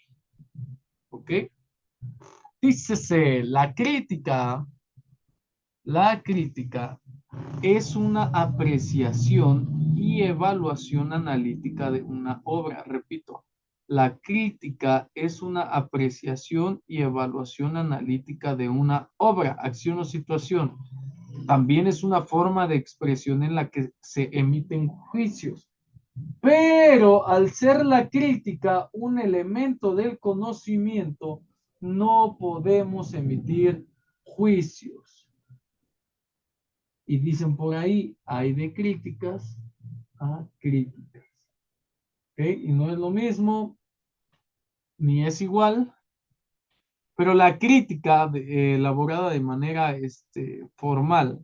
¿Ok? Dícese, la crítica es una apreciación y evaluación analítica de una obra. Repito, la crítica es una apreciación y evaluación analítica de una obra, acción o situación. También es una forma de expresión en la que se emiten juicios. Pero al ser la crítica un elemento del conocimiento, no podemos emitir juicios. Y dicen por ahí, hay de críticas a críticas. ¿Ok? Y no es lo mismo, ni es igual, pero la crítica elaborada de manera formal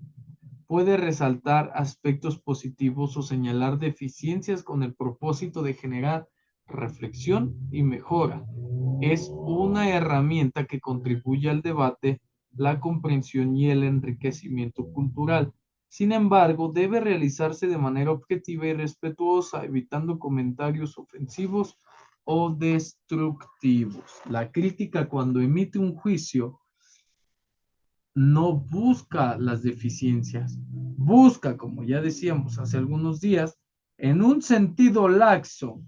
puede resaltar aspectos positivos o señalar deficiencias con el propósito de generar reflexión y mejora. Es una herramienta que contribuye al debate, la comprensión y el enriquecimiento cultural. Sin embargo, debe realizarse de manera objetiva y respetuosa, evitando comentarios ofensivos o destructivos. La crítica, cuando emite un juicio, no busca las deficiencias, busca, como ya decíamos hace algunos días, en un sentido laxo,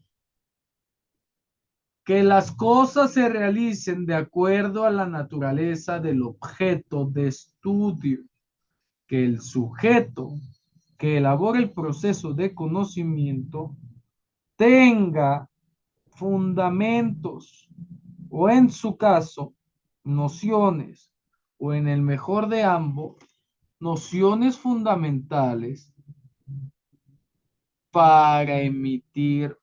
que las cosas se realicen de acuerdo a la naturaleza del objeto de estudio, que el sujeto que elabora el proceso de conocimiento tenga fundamentos o en su caso nociones o en el mejor de ambos nociones fundamentales para emitir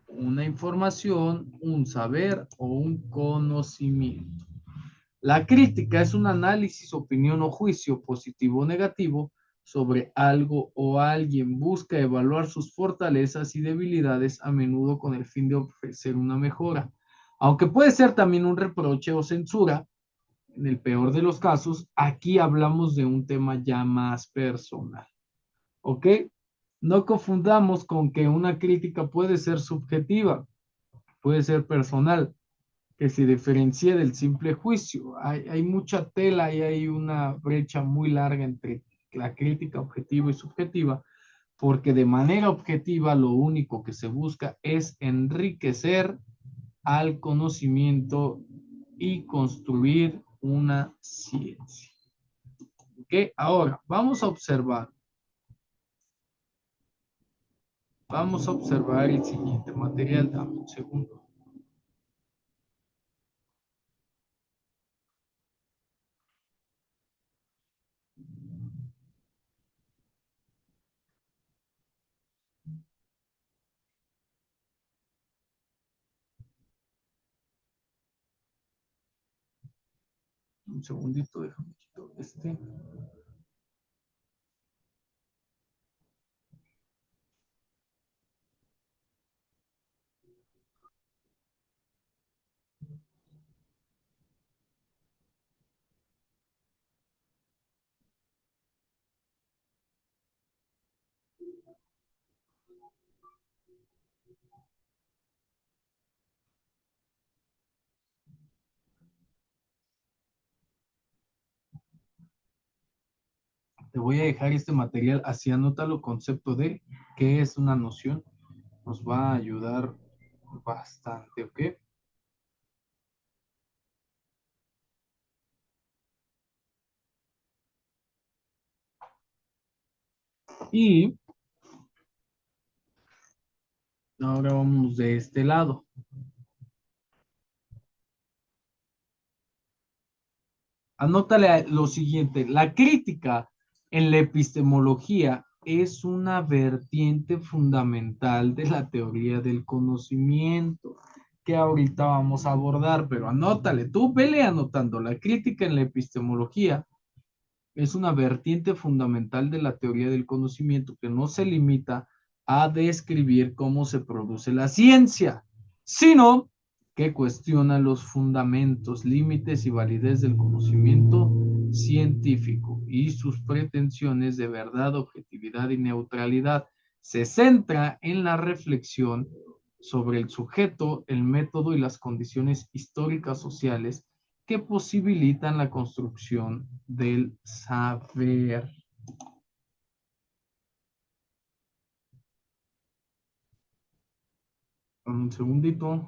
una información, un saber o un conocimiento. La crítica es un análisis, opinión o juicio positivo o negativo sobre algo o alguien. Busca evaluar sus fortalezas y debilidades a menudo con el fin de ofrecer una mejora. Aunque puede ser también un reproche o censura, en el peor de los casos, aquí hablamos de un tema ya más personal. ¿Ok? No confundamos con que una crítica puede ser subjetiva, puede ser personal, que se diferencie del simple juicio. Hay mucha tela y hay una brecha muy larga entre la crítica objetiva y subjetiva, porque de manera objetiva lo único que se busca es enriquecer al conocimiento y construir una ciencia. ¿Ok? Ahora, vamos a observar. Vamos a observar el siguiente material. Dame un segundo. Un segundito, déjame quitar este. Te voy a dejar este material, así anótalo, concepto de qué es una noción. Nos va a ayudar bastante, ¿ok? Y ahora vamos de este lado. Anótale lo siguiente, la crítica en la epistemología es una vertiente fundamental de la teoría del conocimiento que ahorita vamos a abordar, pero anótale, tú vele anotando, la crítica en la epistemología es una vertiente fundamental de la teoría del conocimiento que no se limita a describir cómo se produce la ciencia, sino que cuestiona los fundamentos, límites y validez del conocimiento científico y sus pretensiones de verdad, objetividad y neutralidad. Se centra en la reflexión sobre el sujeto, el método y las condiciones históricas sociales que posibilitan la construcción del saber. Un segundito.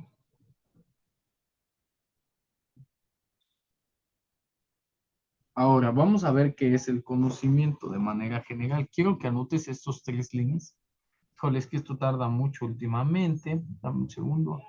Ahora, vamos a ver qué es el conocimiento de manera general. Quiero que anotes estos tres links. Híjole, es que esto tarda mucho últimamente. Dame un segundo.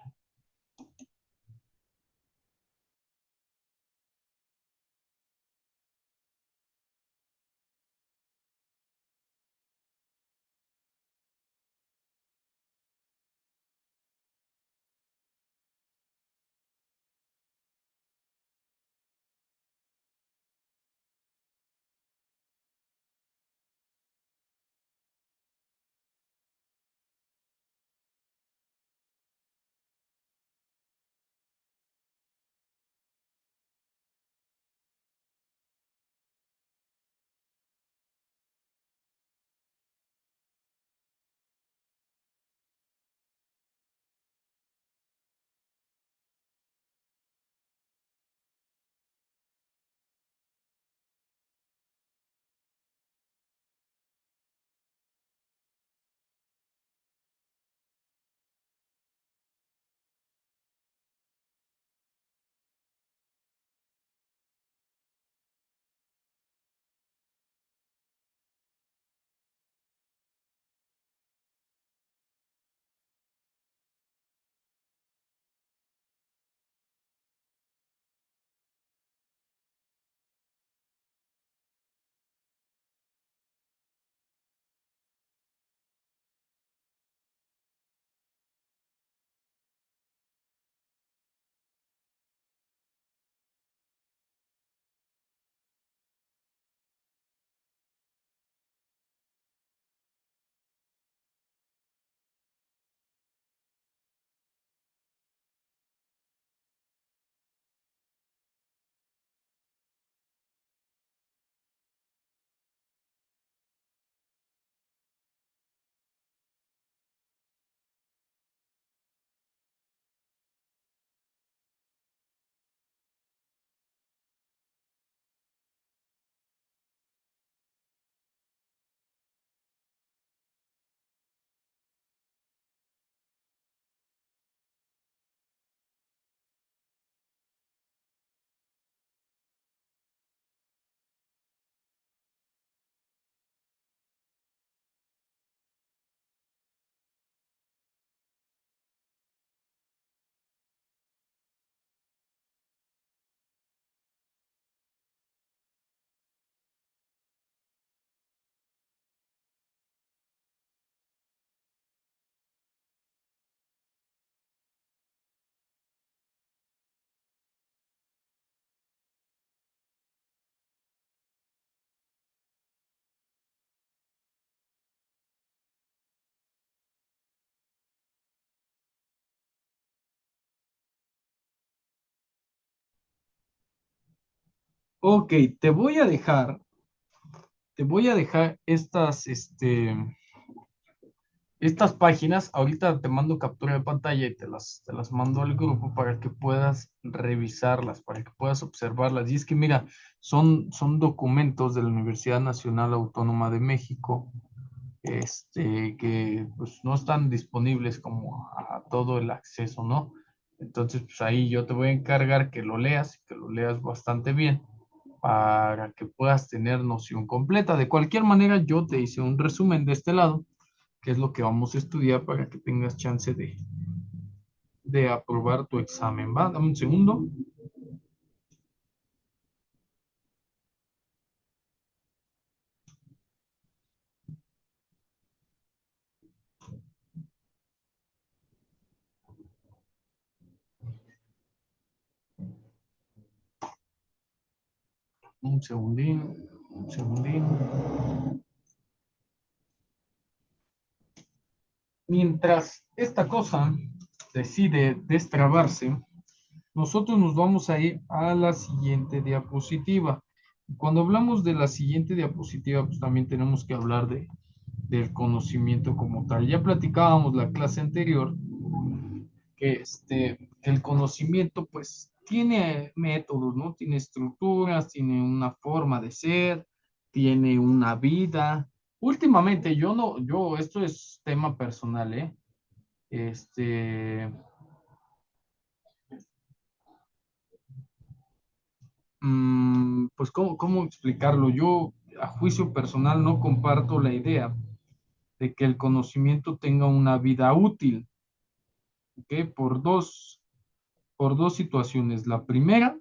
Ok, te voy a dejar, estas, estas páginas. Ahorita te mando captura de pantalla y te las mando al grupo para que puedas revisarlas, para que puedas observarlas. Y es que mira, son documentos de la Universidad Nacional Autónoma de México, que pues no están disponibles como a todo el acceso, ¿no? Entonces, pues ahí yo te voy a encargar que lo leas, que lo leas bastante bien para que puedas tener noción completa. De cualquier manera, yo te hice un resumen de este lado, que es lo que vamos a estudiar para que tengas chance de aprobar tu examen. ¿Va? Dame un segundo. Un segundín. Un segundín. Mientras esta cosa decide destrabarse, nosotros nos vamos a ir a la siguiente diapositiva. Cuando hablamos de la siguiente diapositiva, pues también tenemos que hablar del conocimiento como tal. Ya platicábamos la clase anterior que el conocimiento pues tiene métodos, ¿no? Tiene estructuras, tiene una forma de ser, tiene una vida. Últimamente esto es tema personal, ¿eh? Este, pues, ¿cómo explicarlo? Yo, a juicio personal, no comparto la idea de que el conocimiento tenga una vida útil, ¿ok? Por dos situaciones. La primera,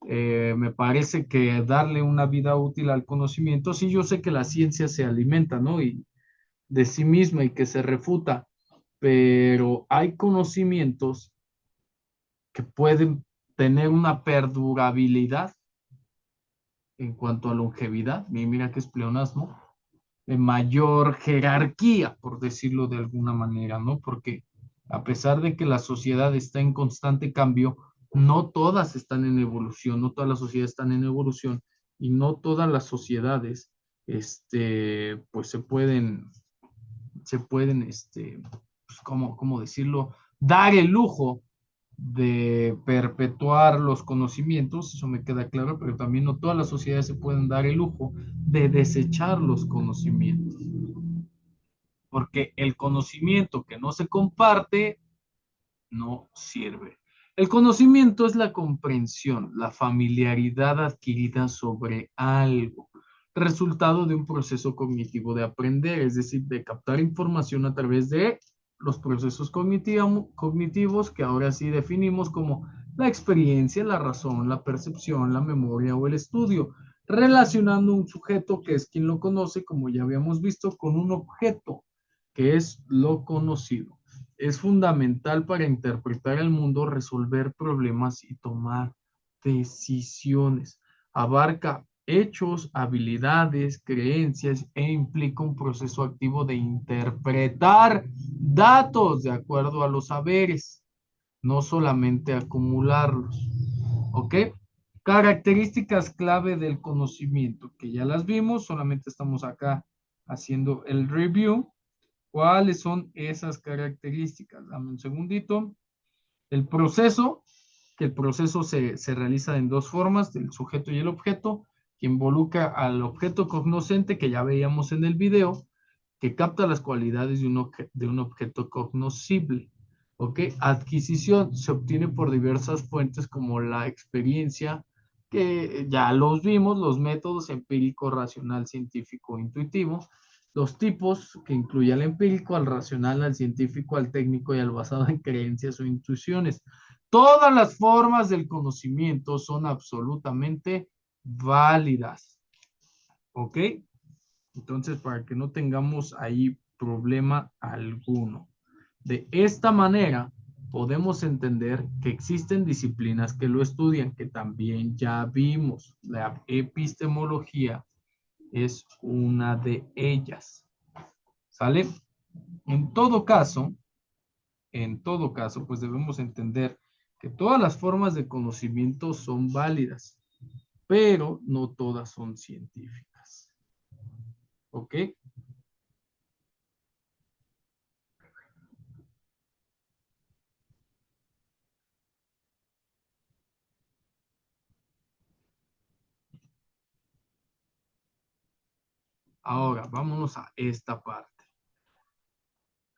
me parece que darle una vida útil al conocimiento, sí, yo sé que la ciencia se alimenta, ¿no? Y de sí misma y que se refuta, pero hay conocimientos que pueden tener una perdurabilidad en cuanto a longevidad, mira que es pleonasmo, de mayor jerarquía, por decirlo de alguna manera, ¿no? Porque a pesar de que la sociedad está en constante cambio, no todas están en evolución, no todas las sociedades están en evolución y no todas las sociedades, pues pues, ¿cómo decirlo? Dar el lujo de perpetuar los conocimientos, eso me queda claro, pero también no todas las sociedades se pueden dar el lujo de desechar los conocimientos, porque el conocimiento que no se comparte no sirve. El conocimiento es la comprensión, la familiaridad adquirida sobre algo, resultado de un proceso cognitivo de aprender, es decir, de captar información a través de los procesos cognitivos que ahora sí definimos como la experiencia, la razón, la percepción, la memoria o el estudio, relacionando un sujeto que es quien lo conoce, como ya habíamos visto, con un objeto que es lo conocido. Es fundamental para interpretar el mundo, resolver problemas y tomar decisiones. Abarca hechos, habilidades, creencias e implica un proceso activo de interpretar datos de acuerdo a los saberes, no solamente acumularlos. ¿Ok? Características clave del conocimiento, que ya las vimos, solamente estamos acá haciendo el review. ¿Cuáles son esas características? Dame un segundito. El proceso, que el proceso se realiza en dos formas, el sujeto y el objeto, que involucra al objeto cognoscente, que ya veíamos en el video, que capta las cualidades de un objeto cognoscible. ¿Ok? Adquisición se obtiene por diversas fuentes como la experiencia, que ya los vimos, los métodos empírico, racional, científico, intuitivo, los tipos que incluye al empírico, al racional, al científico, al técnico y al basado en creencias o intuiciones. Todas las formas del conocimiento son absolutamente válidas. ¿Ok? Entonces, para que no tengamos ahí problema alguno. De esta manera, podemos entender que existen disciplinas que lo estudian, que también ya vimos. La epistemología es una de ellas. ¿Sale? En todo caso, pues debemos entender que todas las formas de conocimiento son válidas. pero no todas son científicas. ¿Ok? Ahora, vámonos a esta parte.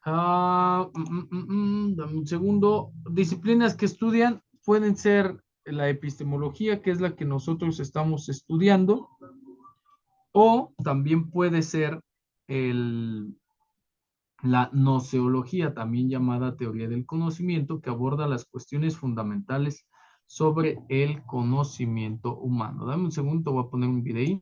Dame un segundo. Disciplinas que estudian pueden ser la epistemología, que es la que nosotros estamos estudiando, o también puede ser la noceología, también llamada teoría del conocimiento, que aborda las cuestiones fundamentales sobre el conocimiento humano. Dame un segundo, voy a poner un video.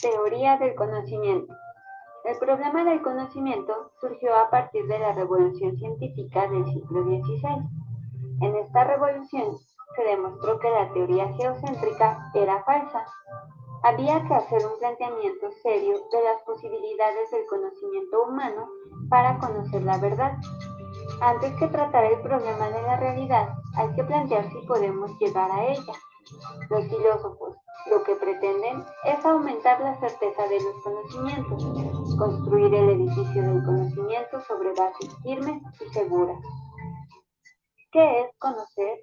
Teoría del conocimiento. El problema del conocimiento surgió a partir de la revolución científica del siglo XVI. En esta revolución se demostró que la teoría geocéntrica era falsa. Había que hacer un planteamiento serio de las posibilidades del conocimiento humano para conocer la verdad. Antes que tratar el problema de la realidad, hay que plantear si podemos llegar a ella. Los filósofos lo que pretenden es aumentar la certeza de los conocimientos, construir el edificio del conocimiento sobre bases firmes y seguras. ¿Qué es conocer?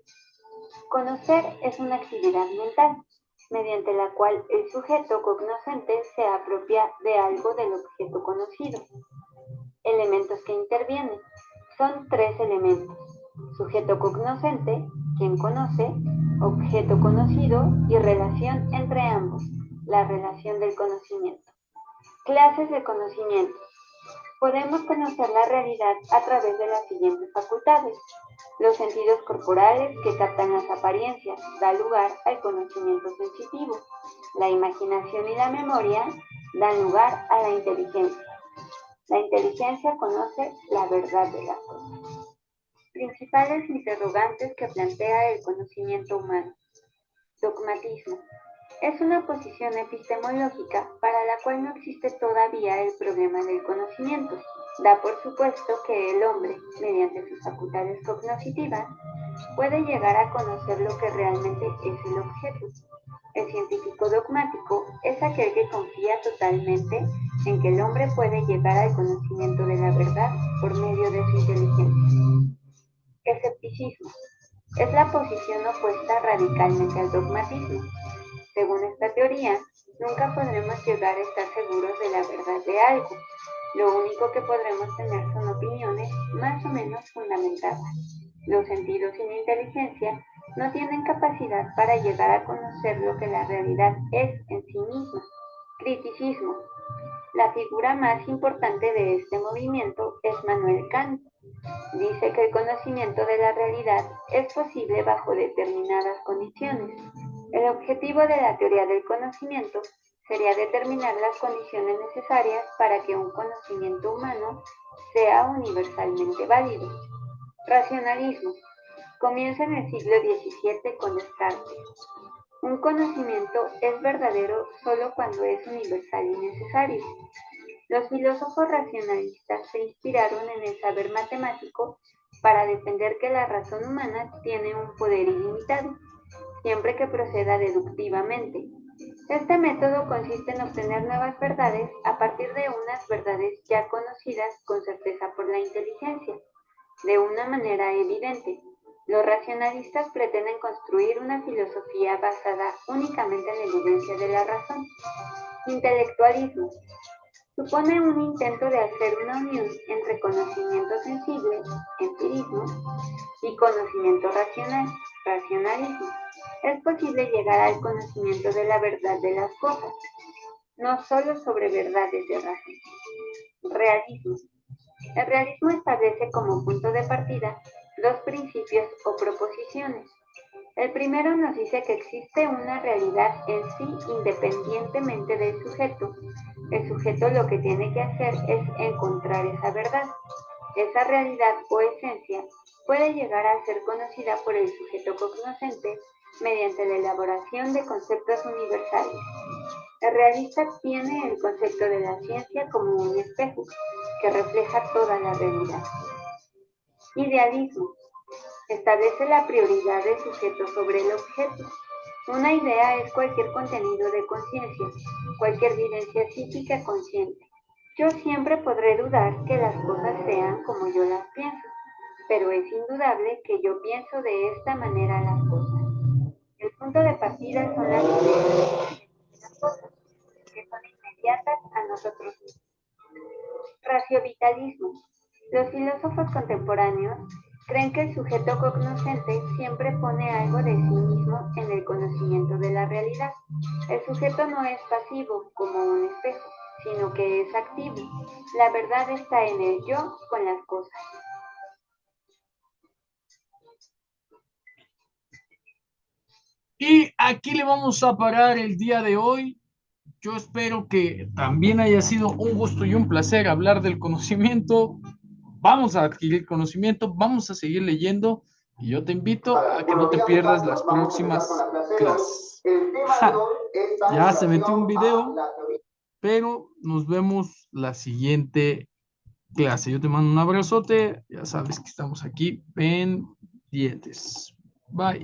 Conocer es una actividad mental, mediante la cual el sujeto cognoscente se apropia de algo del objeto conocido. Elementos que intervienen. Son tres elementos: sujeto cognoscente, quien conoce, objeto conocido y relación entre ambos, la relación del conocimiento. Clases de conocimiento. Podemos conocer la realidad a través de las siguientes facultades. Los sentidos corporales, que captan las apariencias, da lugar al conocimiento sensitivo. La imaginación y la memoria dan lugar a la inteligencia. La inteligencia conoce la verdad de las cosas. Principales interrogantes que plantea el conocimiento humano. Dogmatismo. Es una posición epistemológica para la cual no existe todavía el problema del conocimiento. Da por supuesto que el hombre, mediante sus facultades cognoscitivas, puede llegar a conocer lo que realmente es el objeto. El científico dogmático es aquel que confía totalmente en que el hombre puede llegar al conocimiento de la verdad por medio de su inteligencia. Escepticismo. Es la posición opuesta radicalmente al dogmatismo. Según esta teoría, nunca podremos llegar a estar seguros de la verdad de algo. Lo único que podremos tener son opiniones más o menos fundamentadas. Los sentidos sin inteligencia no tienen capacidad para llegar a conocer lo que la realidad es en sí misma. Criticismo. La figura más importante de este movimiento es Manuel Kant. Dice que el conocimiento de la realidad es posible bajo determinadas condiciones. El objetivo de la teoría del conocimiento sería determinar las condiciones necesarias para que un conocimiento humano sea universalmente válido. Racionalismo. Comienza en el siglo XVII con Descartes. Un conocimiento es verdadero solo cuando es universal y necesario. Los filósofos racionalistas se inspiraron en el saber matemático para defender que la razón humana tiene un poder ilimitado, siempre que proceda deductivamente. Este método consiste en obtener nuevas verdades a partir de unas verdades ya conocidas con certeza por la inteligencia, de una manera evidente. Los racionalistas pretenden construir una filosofía basada únicamente en la evidencia de la razón. Intelectualismo. Supone un intento de hacer una unión entre conocimiento sensible, empirismo, y conocimiento racional, racionalismo. Es posible llegar al conocimiento de la verdad de las cosas, no solo sobre verdades de razón. Realismo. El realismo establece como punto de partida dos principios o proposiciones. El primero nos dice que existe una realidad en sí independientemente del sujeto. El sujeto lo que tiene que hacer es encontrar esa verdad. Esa realidad o esencia puede llegar a ser conocida por el sujeto cognoscente mediante la elaboración de conceptos universales. El realista tiene el concepto de la ciencia como un espejo que refleja toda la realidad. Idealismo. Establece la prioridad del sujeto sobre el objeto. Una idea es cualquier contenido de conciencia, cualquier vivencia psíquica consciente. Yo siempre podré dudar que las cosas sean como yo las pienso, pero es indudable que yo pienso de esta manera las cosas. El punto de partida son las ideas de las cosas, que son inmediatas a nosotros mismos. Raciovitalismo. Los filósofos contemporáneos creen que el sujeto cognoscente siempre pone algo de sí mismo en el conocimiento de la realidad. El sujeto no es pasivo como un espejo, sino que es activo. La verdad está en el yo con las cosas. Y aquí le vamos a parar el día de hoy. Yo espero que también haya sido un gusto y un placer hablar del conocimiento. Vamos a adquirir conocimiento, vamos a seguir leyendo y yo te invito a que no te pierdas las próximas clases. Ya se metió un video, pero nos vemos la siguiente clase. Yo te mando un abrazote, ya sabes que estamos aquí pendientes. Bye.